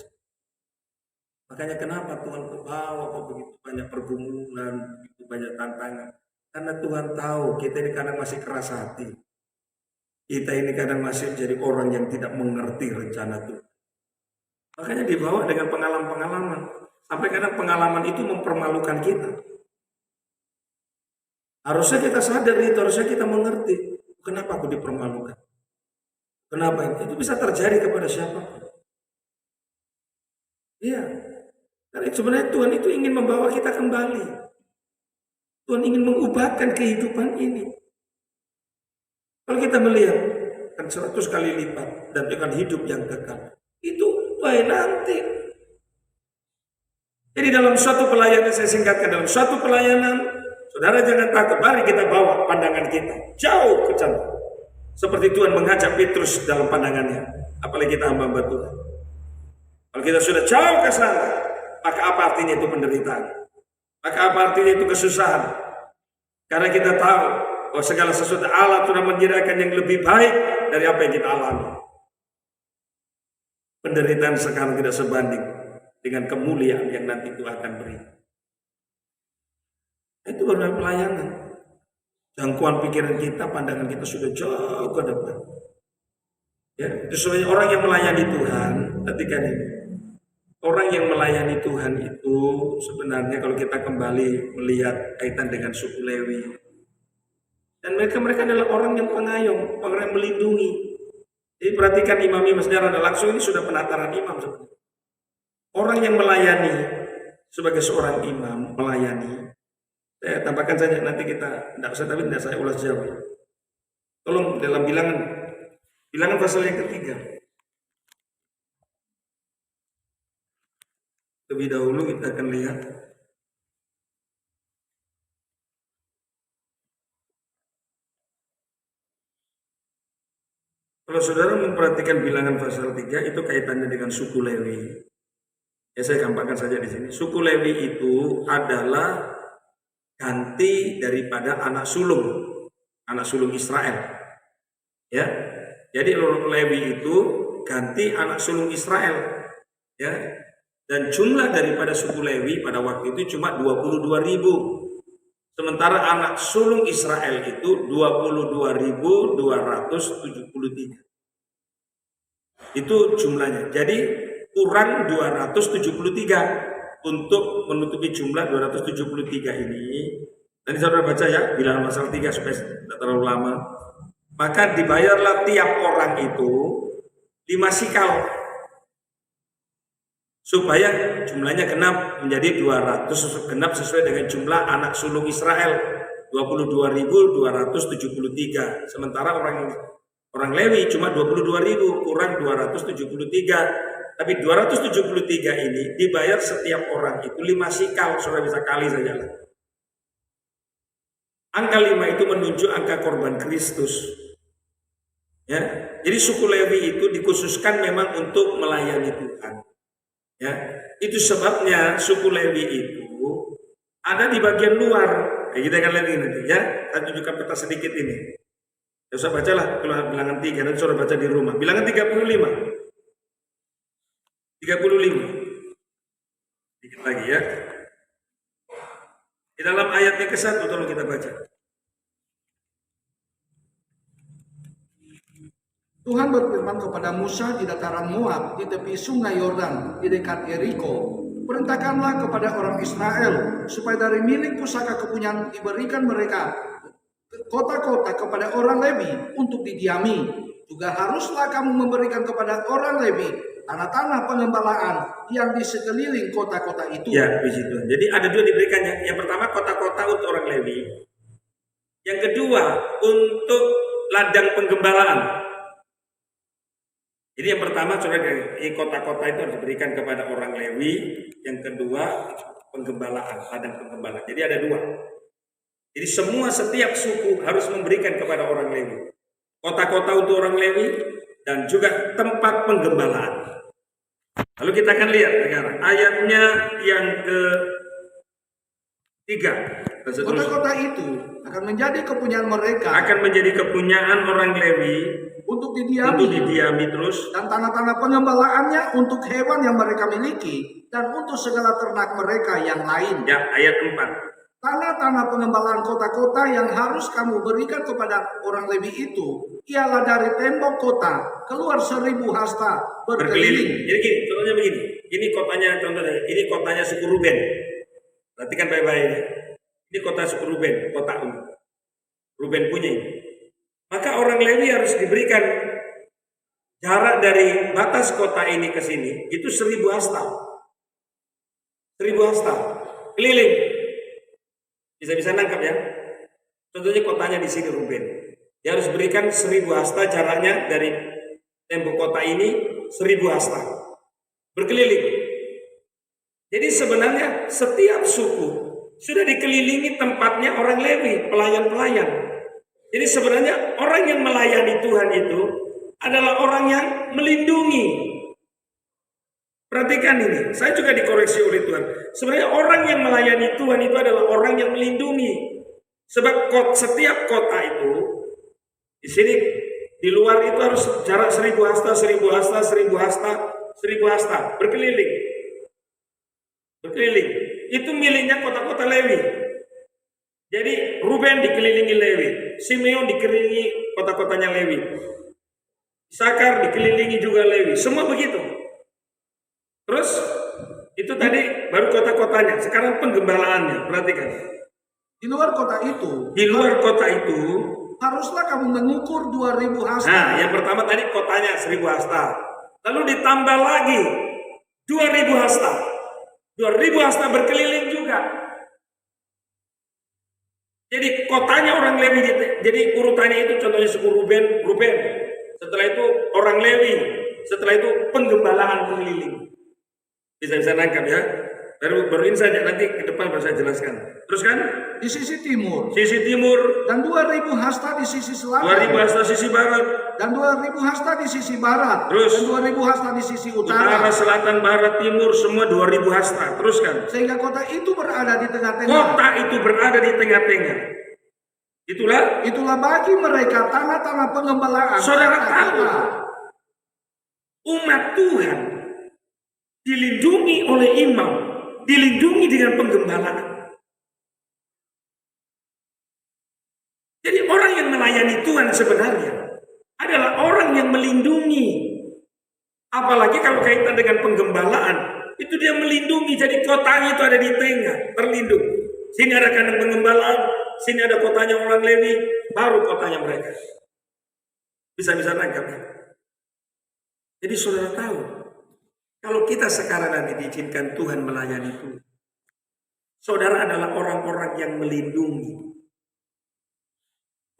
Makanya kenapa Tuhan bawa begitu banyak pergumulan, begitu banyak tantangan? Karena Tuhan tahu kita ini kadang masih keras hati. Kita ini kadang masih jadi orang yang tidak mengerti rencana Tuhan. Makanya dibawa dengan pengalaman-pengalaman. Sampai kadang pengalaman itu mempermalukan kita. Harusnya kita sadar itu, harusnya kita mengerti. Kenapa aku dipermalukan? Kenapa itu bisa terjadi kepada siapa? Iya. Karena sebenarnya Tuhan itu ingin membawa kita kembali. Tuhan ingin mengubahkan kehidupan ini. Kalau kita melihat kan 100 kali lipat dan dengan hidup yang kekal, itu baik nanti. Jadi dalam suatu pelayanan, saya singkatkan, dalam suatu pelayanan, saudara jangan takut, mari kita bawa pandangan kita jauh ke sana. Seperti Tuhan mengajak Petrus dalam pandangannya, apalagi kita hamba-hamba Tuhan. Kalau kita sudah jauh ke sana, maka apa artinya itu penderitaan? Maka apa artinya itu kesusahan? Karena kita tahu bahwa segala sesuatu Allah sudah menyediakan yang lebih baik dari apa yang kita alami. Penderitaan sekarang tidak sebanding dengan kemuliaan yang nanti Tuhan akan beri. Itu baru pelayanan. Jangkauan pikiran kita, pandangan kita sudah jauh ke depan. Ya, itu sebenarnya orang yang melayani Tuhan, ketika ini. Orang yang melayani Tuhan itu sebenarnya kalau kita kembali melihat kaitan dengan suku Lewi, dan mereka adalah orang yang pengayom, orang yang melindungi. Jadi perhatikan imam-imam sejarah langsung ini sudah penataran imam sebenarnya. Orang yang melayani sebagai seorang imam melayani. Saya tambahkan saja nanti kita tidak usah, tapi tidak saya ulas jauh. Tolong dalam bilangan pasal yang ketiga. Lebih dahulu kita akan lihat kalau saudara memperhatikan bilangan pasal 3 itu kaitannya dengan suku Lewi. Ya saya gampangkan saja di sini. Suku Lewi itu adalah ganti daripada anak sulung Israel. Ya. Jadi Lewi itu ganti anak sulung Israel. Ya. Dan jumlah daripada suku Lewi pada waktu itu cuma 22.000. Sementara anak sulung Israel itu 22.273. Itu jumlahnya. Jadi kurang 273 untuk menutupi jumlah 273 ini. Nanti saudara baca ya bilangan pasal 3 supaya tidak terlalu lama. Maka dibayarlah tiap orang itu 5 sikal. Supaya jumlahnya genap menjadi 200, genap sesuai dengan jumlah anak sulung Israel 22.273. Sementara orang Lewi cuma 22.000 kurang 273. Tapi 273 ini dibayar setiap orang itu 5 sikal, saudara bisa kali saja lah. Angka 5 itu menunjuk angka korban Kristus. Ya, jadi suku Lewi itu dikhususkan memang untuk melayani Tuhan. Ya, itu sebabnya suku Lewi itu ada di bagian luar. Kita akan lihat ini nanti ya. Saya tunjukkan peta sedikit ini. Ya usah bacalah kalau bilangan 3, nanti saudara baca di rumah. Bilangan 35. 35. Dikit lagi ya. Di dalam ayat yang ke-1 tolong kita baca. Tuhan berfirman kepada Musa di dataran Moab di tepi sungai Yordan di dekat Yeriko. Perintahkanlah kepada orang Israel supaya dari milik pusaka kepunyaan diberikan mereka kota-kota kepada orang Lewi untuk didiami. Juga haruslah kamu memberikan kepada orang Lewi tanah-tanah pengembalaan yang di sekeliling kota-kota itu. Ya, puji Tuhan. Jadi ada dua diberikannya. Yang pertama kota-kota untuk orang Lewi. Yang kedua untuk ladang penggembalaan. Jadi yang pertama saudara, kota-kota itu harus diberikan kepada orang Lewi. Yang kedua penggembalaan, ladang penggembalaan. Jadi ada dua. Jadi setiap suku harus memberikan kepada orang Lewi. Kota-kota untuk orang Lewi dan juga tempat penggembalaan. Lalu kita akan lihat sekarang ayatnya yang ke-3. Kota-kota itu akan menjadi kepunyaan mereka. Akan menjadi kepunyaan orang Lewi untuk didiami terus. Dan tanah-tanah pengembalaannya untuk hewan yang mereka miliki dan untuk segala ternak mereka yang lain. Ya, ayat 4. Tanah-tanah pengembalaan kota-kota yang harus kamu berikan kepada orang Lewi itu ialah dari tembok kota keluar 1000 hasta berkeliling. Jadi gini, contohnya begini. Ini kotanya suku Ruben. Perhatikan baik-baik. Ini kota suku Ruben, kota Ruben punya ini. Maka orang Lewi harus diberikan jarak dari batas kota ini ke sini itu 1000 hasta. 1000 hasta keliling. Bisa nangkap ya. Contohnya kotanya di sini Ruben. Dia harus berikan 1000 hasta jaraknya dari tembok kota ini 1000 hasta. Berkeliling. Jadi sebenarnya setiap suku sudah dikelilingi tempatnya orang Lewi, pelayan-pelayan. Jadi sebenarnya orang yang melayani Tuhan itu adalah orang yang melindungi. Perhatikan ini, saya juga dikoreksi oleh Tuhan. Sebenarnya orang yang melayani Tuhan itu adalah orang yang melindungi. Sebab setiap kota itu, di sini, di luar itu harus jarak 1000 hasta, 1000 hasta, 1000 hasta, 1000 hasta, berkeliling. Berkeliling. Itu miliknya kota-kota Lewi. Jadi Ruben dikelilingi Lewi, Simeon dikelilingi kota-kotanya Lewi, Isakar dikelilingi juga Lewi, semua begitu. Terus itu tadi baru kota-kotanya, sekarang penggembalaannya, perhatikan. Di luar kota itu haruslah kamu mengukur 2000 hasta. Nah, yang pertama tadi kotanya 1000 hasta. Lalu ditambah lagi 2000 hasta. 2000 hasta berkeliling juga. Jadi kotanya orang Lewi, jadi urutannya itu contohnya suku Ruben. Setelah itu orang Lewi, setelah itu penggembalaan keliling. Bisa nangkap ya. Baru ini saja, nanti ke depan baru saya jelaskan. Terus kan? Di sisi timur. Dan 2000 hasta di sisi selatan. 2000 hasta sisi barat. Dan 2000 hasta di sisi barat. Terus? Dan 2000 hasta di sisi utara. Utara, selatan, barat, timur, semua 2000 hasta. Terus kan? Sehingga kota itu berada di tengah-tengah. Kota itu berada di tengah-tengah. Itulah bagi mereka tanah-tanah pengembalaan. Saudara tahu, umat Tuhan dilindungi oleh imam, dilindungi dengan penggembalaan. Jadi orang yang melayani Tuhan sebenarnya adalah orang yang melindungi. Apalagi kalau kaitan dengan penggembalaan, itu dia melindungi. Jadi kotanya itu ada di tengah, terlindung. Sini ada kandang penggembalaan, sini ada kotanya orang Lewi, baru kotanya mereka. Bisa nangkap ya? Jadi saudara tahu, kalau kita sekarang nanti diizinkan Tuhan melayani Tuhan, saudara adalah orang-orang yang melindungi.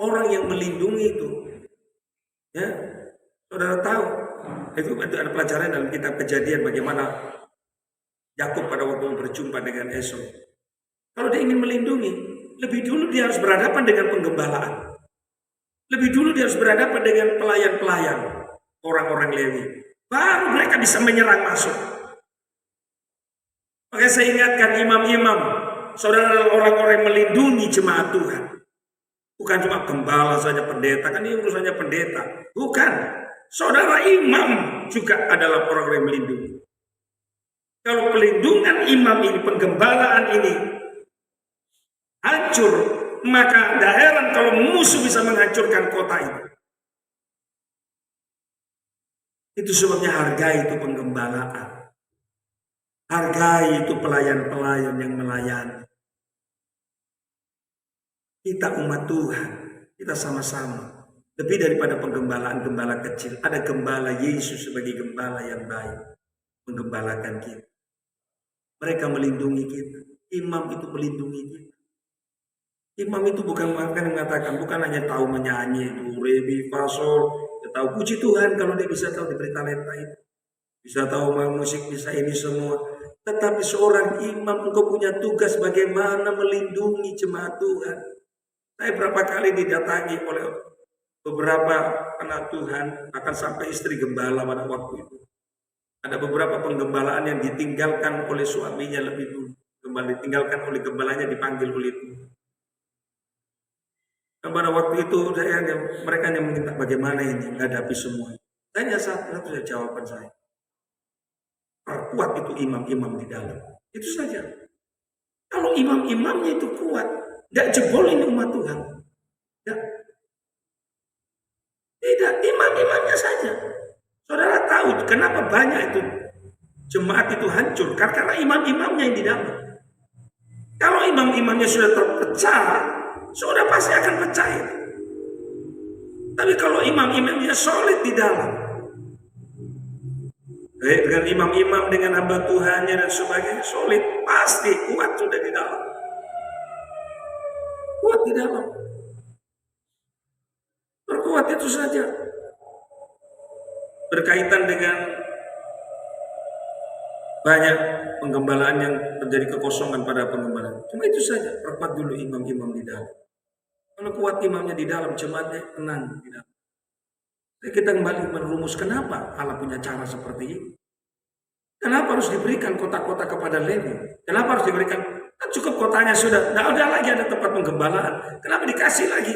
Orang yang melindungi itu, ya, saudara tahu, itu ada pelajaran dalam kitab Kejadian bagaimana Yakub pada waktu berjumpa dengan Esau. Kalau dia ingin melindungi, lebih dulu dia harus berhadapan dengan penggembalaan. Lebih dulu dia harus berhadapan dengan pelayan-pelayan, orang-orang Lewi. Baru mereka bisa menyerang masuk. Makanya saya ingatkan imam-imam, saudara adalah orang-orang yang melindungi jemaat Tuhan. Bukan cuma gembala saja, pendeta, kan ini urusannya pendeta. Bukan. Saudara imam juga adalah orang yang melindungi. Kalau pelindungan imam ini, penggembalaan ini hancur, maka tidak heran kalau musuh bisa menghancurkan kota itu. Itu sebabnya hargai itu penggembalaan. Hargai itu pelayan-pelayan yang melayani. Kita umat Tuhan, kita sama-sama. Lebih daripada penggembalaan gembala kecil, ada gembala Yesus sebagai gembala yang baik, menggembalakan kita. Mereka melindungi kita. Imam itu melindungi kita. Imam itu bukan mengatakan, bukan hanya tahu menyanyi itu rebi fasol, dia tahu puji Tuhan kalau dia bisa tahu diberi talenta itu, bisa tahu main musik, bisa ini semua. Tetapi seorang imam, engkau punya tugas bagaimana melindungi jemaat Tuhan. Saya berapa kali didatangi oleh beberapa anak Tuhan, akan sampai istri gembala pada waktu itu. Ada beberapa penggembalaan yang ditinggalkan oleh suaminya lebih dulu. Kembali ditinggalkan oleh gembalanya, dipanggil oleh itu. Dan pada waktu itu mereka hanya minta bagaimana ini menghadapi semua. Tanya satu saja jawaban saya. Perkuat itu imam-imam di dalam. Itu saja. Kalau imam-imamnya itu kuat, tidak jebol ini umat Tuhan. Tidak, imam-imamnya saja. Saudara tahu kenapa banyak itu jemaat itu hancur? Karena imam-imamnya yang di dalam. Kalau imam-imamnya sudah terpecah, sudah pasti akan pecah itu. Tapi kalau imam-imamnya solid di dalam, baik dengan imam-imam, dengan hamba Tuhannya dan sebagainya, solid, pasti kuat sudah di dalam. Kuat di dalam. Perkuat itu saja. Berkaitan dengan banyak penggembalaan yang terjadi kekosongan pada penggembalaan. Cuma itu saja, perkuat dulu imam-imam di dalam. Kalau kuat imamnya di dalam, jemaatnya tenang di dalam. Jadi kita kembali merumus kenapa Allah punya cara seperti ini. Kenapa harus diberikan kota-kota kepada Lewi? Kenapa harus diberikan? Kan cukup kotanya sudah, tidak ada lagi ada tempat penggembalaan. Kenapa dikasih lagi?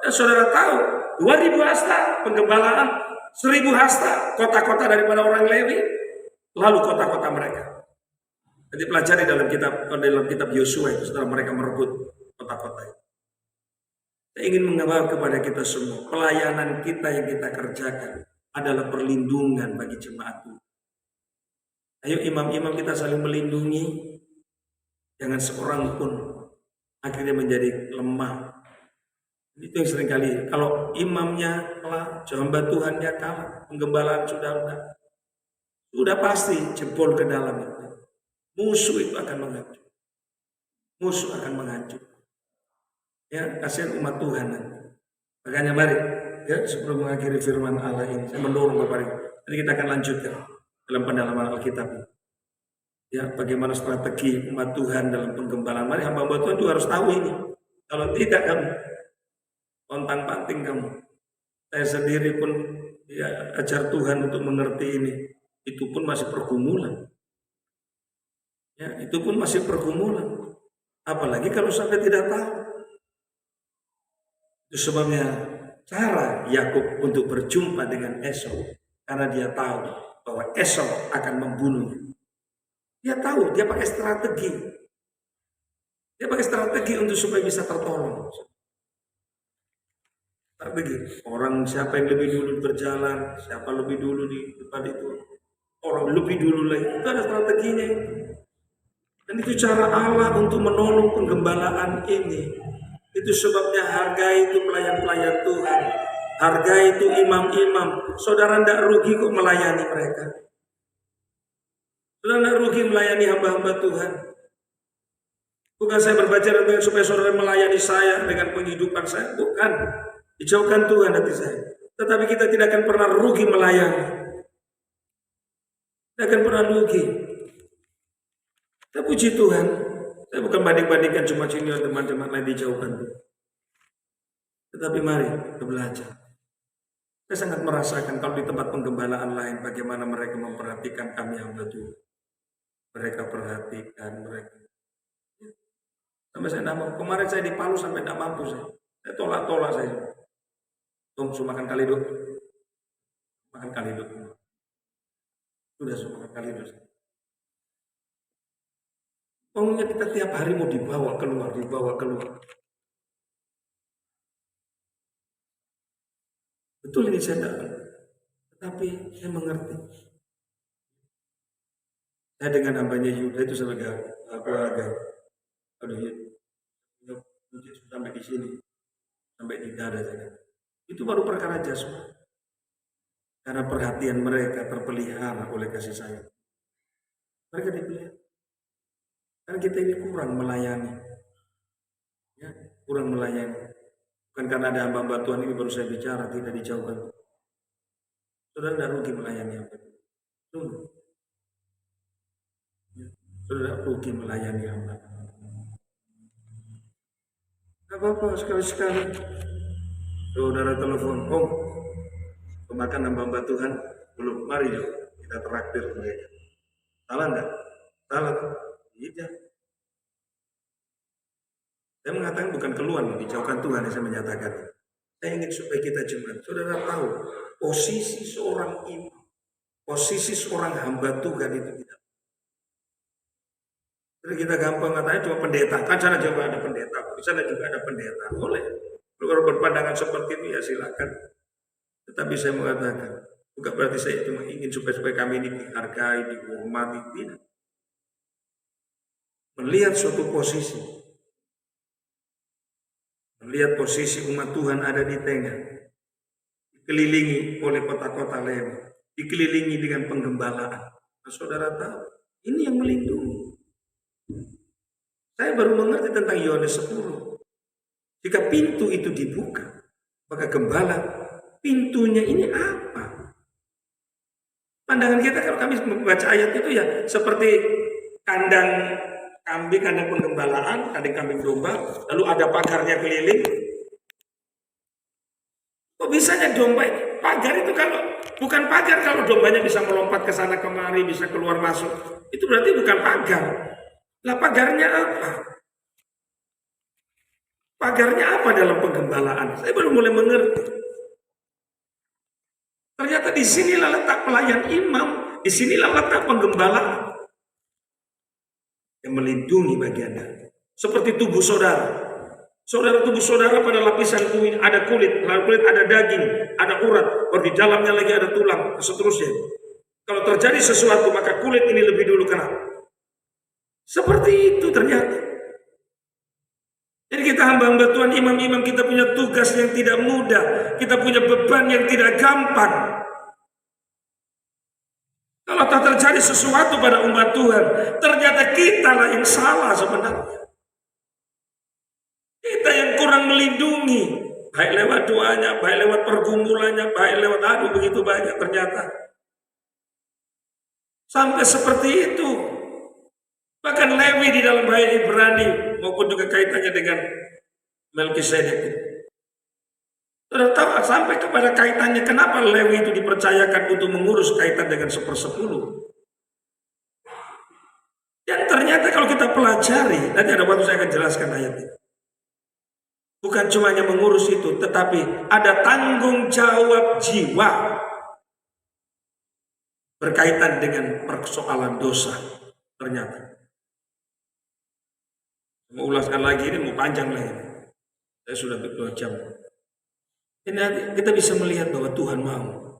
Dan saudara tahu, 2000 hasta penggembalaan, 1000 hasta kota-kota daripada orang Lewi, lalu kota-kota mereka. Jadi pelajari dalam kitab Yosua itu setelah mereka merebut kota-kota itu. Saya ingin mengabar kepada kita semua, pelayanan kita yang kita kerjakan adalah perlindungan bagi jemaat Tuhan. Ayo imam-imam kita saling melindungi, jangan seorang pun akhirnya menjadi lemah. Itu yang seringkali, kalau imamnya kalah, hamba Tuhannya kalah, penggembalaan sudah pasti jebol ke dalam itu. Musuh itu akan menghancur. Musuh akan menghancur. Ya, kasihan umat Tuhan. Makanya mari, ya, sebelum mengakhiri firman Allah ini, saya mendorong Bapak Ibu. Nanti kita akan lanjutkan dalam pendalaman Alkitab. Ya, bagaimana strategi umat Tuhan dalam penggembalaan. Mari hamba-hamba Tuhan juga harus tahu ini. Kalau tidak kamu pontang-panting kamu. Saya sendiri pun ya ajar Tuhan untuk mengerti ini. Itu pun masih pergumulan. Ya, itu pun masih pergumulan. Apalagi kalau sampai tidak tahu. Itu sebabnya cara Yakub untuk berjumpa dengan Esau, karena dia tahu bahwa Esau akan membunuhnya. Dia tahu, dia pakai strategi. Dia pakai strategi untuk supaya bisa tertolong. Strategi. Orang siapa yang lebih dulu berjalan, siapa lebih dulu di depan itu. Orang lebih dulu lagi. Itu ada strateginya itu. Dan itu cara Allah untuk menolong penggembalaan ini. Itu sebabnya hargai itu pelayan-pelayan Tuhan. Hargai itu imam-imam. Saudara tidak rugi kok melayani mereka. Saudara tidak rugi melayani hamba-hamba Tuhan. Bukan saya berbicara supaya saudara melayani saya dengan penghidupan saya. Bukan. Dijauhkan Tuhan hati saya. Tetapi kita tidak akan pernah rugi melayani. Tidak akan pernah rugi. Kita puji Tuhan. Saya bukan banding-bandingkan cuma sini teman-teman lain dijauhkan. Tetapi mari kita belajar. Saya sangat merasakan kalau di tempat penggembalaan lain bagaimana mereka memperhatikan kami hamba Tuhan. Mereka perhatikan mereka. Sampai saya tidak mampu. Kemarin saya di Palu sampai tidak mampu saya. Saya tolak-tolak saya. Tom, suruh makan kalidok. Makan kalidok. Sudah suruh makan kalidok. Pokoknya kita tiap hari mau dibawa keluar. Betul ini saya tahu. Tetapi saya mengerti. Saya dengan hambanya Yuda itu sebagai keluarga. Aduh, ya, sampai di sini. Sampai di dada saya. Itu baru perkara jasmani. Karena perhatian mereka terpelihara oleh kasih sayang. Mereka dipelihara. Karena kita ini kurang melayani. Ya, kurang melayani. Bukan karena ada hamba-hamba Tuhan ini baru saya bicara, tidak dijauhkan. Saudara tidak rugi melayani hamba. Ya, saudara rugi melayani hamba. Tidak apa-apa, sekali-sekali. Saudara telepon, Om, pemakan hamba-hamba Tuhan, belum, mari yuk, kita traktir mereka. Salah enggak? Salah. Tidak. Saya mengatakan bukan keluhan, dijauhkan Tuhan yang saya menyatakan. Saya ingin supaya kita jemaat, saudara tahu, posisi seorang imam, posisi seorang hamba Tuhan itu tidak. Jadi kita gampang katanya cuma pendeta, kan sana juga ada pendeta, di sana juga ada pendeta, boleh. Kalau berpandangan seperti itu ya silakan. Tetapi saya mengatakan, bukan berarti saya cuma ingin supaya kami ini dihargai, dihormati, tidak. Melihat suatu posisi, melihat posisi umat Tuhan ada di tengah, dikelilingi oleh kota-kota Lewi, dikelilingi dengan penggembalaan. Nah, saudara tahu, ini yang melindungi. Saya baru mengerti tentang Yohanes 10. Jika pintu itu dibuka, maka gembala, pintunya ini apa? Pandangan kita kalau kami membaca ayat itu ya seperti kandang kambing, kandang penggembalaan, kandang kambing domba, lalu ada pagarnya keliling. Kok bisanya domba ini? Pagar itu kalau bukan pagar, kalau dombanya bisa melompat ke sana kemari, bisa keluar masuk, itu berarti bukan pagar. Lah pagarnya apa? Pagarnya apa dalam penggembalaan? Saya baru mulai mengerti. Ternyata di sinilah letak pelayan imam, di sinilah letak penggembalaan yang melindungi bagi Anda. Seperti tubuh saudara. Saudara, tubuh saudara pada lapisan kulit ada kulit, lalu kulit ada daging, ada urat, baru di dalamnya lagi ada tulang, dan seterusnya. Kalau terjadi sesuatu maka kulit ini lebih dulu kena. Seperti itu ternyata. Jadi kita hamba-hamba Tuhan, imam-imam, kita punya tugas yang tidak mudah, kita punya beban yang tidak gampang. Kalau tak terjadi sesuatu pada umat Tuhan, ternyata kita lah yang salah sebenarnya. Kita yang kurang melindungi, baik lewat doanya, baik lewat pergumulannya, baik lewat begitu banyak ternyata. Sampai seperti itu. Bahkan Lewi di dalam bahasa Ibrani maupun juga kaitannya dengan Melkisedek. Sudah tahu sampai kepada kaitannya kenapa Lewi itu dipercayakan untuk mengurus kaitan dengan 1/10. Dan ternyata kalau kita pelajari, nanti ada waktu saya akan jelaskan ayat ini. Bukan cuma hanya mengurus itu, tetapi ada tanggung jawab jiwa berkaitan dengan persoalan dosa. Ternyata. Mau ulaskan lagi ini mau panjang lagi. Saya sudah 2 jam. Ini kita bisa melihat bahwa Tuhan mau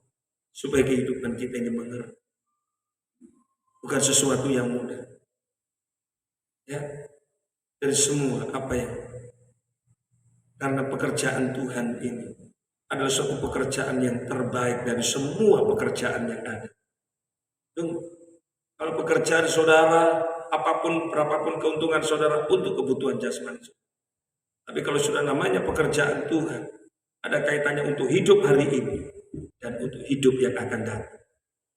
supaya kehidupan kita ini mengerti. Bukan sesuatu yang mudah. Ya. Dari semua apa yang karena pekerjaan Tuhan ini adalah suatu pekerjaan yang terbaik dari semua pekerjaan yang ada. Kalau pekerjaan saudara apapun, berapapun keuntungan saudara untuk kebutuhan jasmani. Tapi kalau sudah namanya pekerjaan Tuhan, ada kaitannya untuk hidup hari ini dan untuk hidup yang akan datang.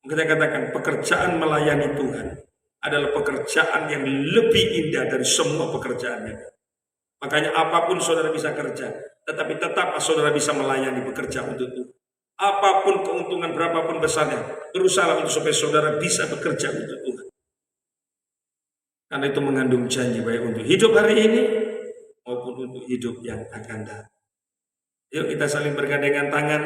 Kita katakan pekerjaan melayani Tuhan adalah pekerjaan yang lebih indah dari semua pekerjaannya. Makanya apapun saudara bisa kerja, tetapi tetap saudara bisa melayani bekerja untuk Tuhan. Apapun keuntungan berapapun besarnya, berusaha untuk supaya saudara bisa bekerja untuk Tuhan. Karena itu mengandung janji baik untuk hidup hari ini maupun untuk hidup yang akan datang. Yuk kita saling bergandengan tangan.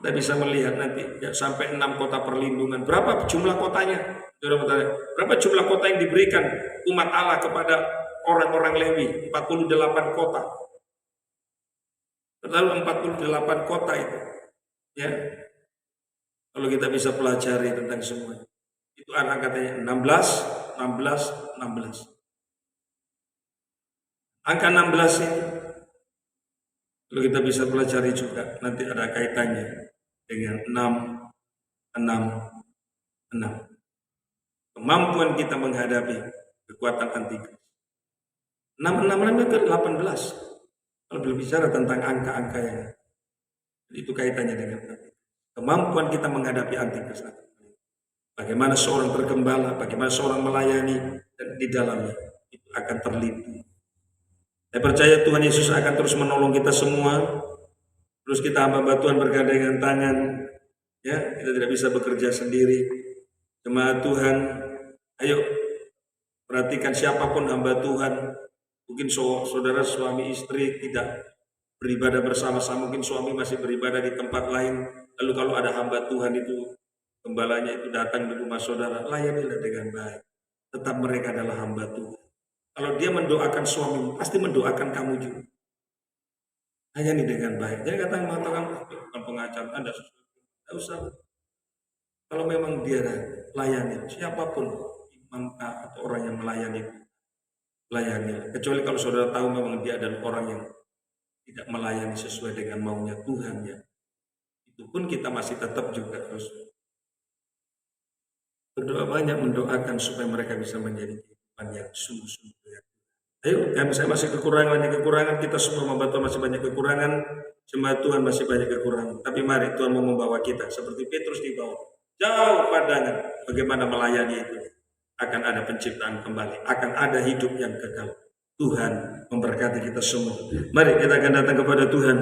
Kita bisa melihat nanti ya, sampai 6 kota perlindungan. Berapa jumlah kotanya? Berapa jumlah kota yang diberikan umat Allah kepada orang-orang Lewi? 48 kota. Lalu 48 kota itu. Ya. Kalau kita bisa pelajari tentang semua. Itu anak katanya 16, 16, 16. Angka 16 ini kalau kita bisa pelajari juga nanti ada kaitannya dengan 6, 6, 6. Kemampuan kita menghadapi kekuatan antikris. 6, 6 itu 18. Kalau berbicara tentang angka-angka yang itu kaitannya dengan antikris. Kemampuan kita menghadapi antikris. Bagaimana seorang bergembala, bagaimana seorang melayani dan di dalamnya itu akan terlindungi. Saya percaya Tuhan Yesus akan terus menolong kita semua. Terus kita hamba Tuhan bergandengan tangan. Ya, kita tidak bisa bekerja sendiri. Jemaat Tuhan, ayo perhatikan siapapun hamba Tuhan. Mungkin saudara suami istri tidak beribadah bersama-sama. Mungkin suami masih beribadah di tempat lain. Lalu kalau ada hamba Tuhan itu, gembalanya itu datang di rumah saudara, layanilah dengan baik. Tetap mereka adalah hamba Tuhan. Kalau dia mendoakan suami, pasti mendoakan kamu juga. Hanya ini dengan baik. Jadi kata mengatakan bukan pengacara, Anda tidak usah. Kalau memang dia layani, siapapun imam atau orang yang melayani, layani. Kecuali kalau saudara tahu memang dia adalah orang yang tidak melayani sesuai dengan maunya Tuhan ya. Itu pun kita masih tetap juga terus berdoa banyak, mendoakan supaya mereka bisa menjadi kehidupan yang sungguh-sungguh. Ayo, saya masih banyak kekurangan, kita semua membantu masih banyak kekurangan, jemaat Tuhan masih banyak kekurangan. Tapi mari Tuhan mau membawa kita seperti Petrus dibawa jauh pandangan bagaimana melayani itu. Akan ada penciptaan kembali, akan ada hidup yang kekal. Tuhan memberkati kita semua. Mari kita akan datang kepada Tuhan.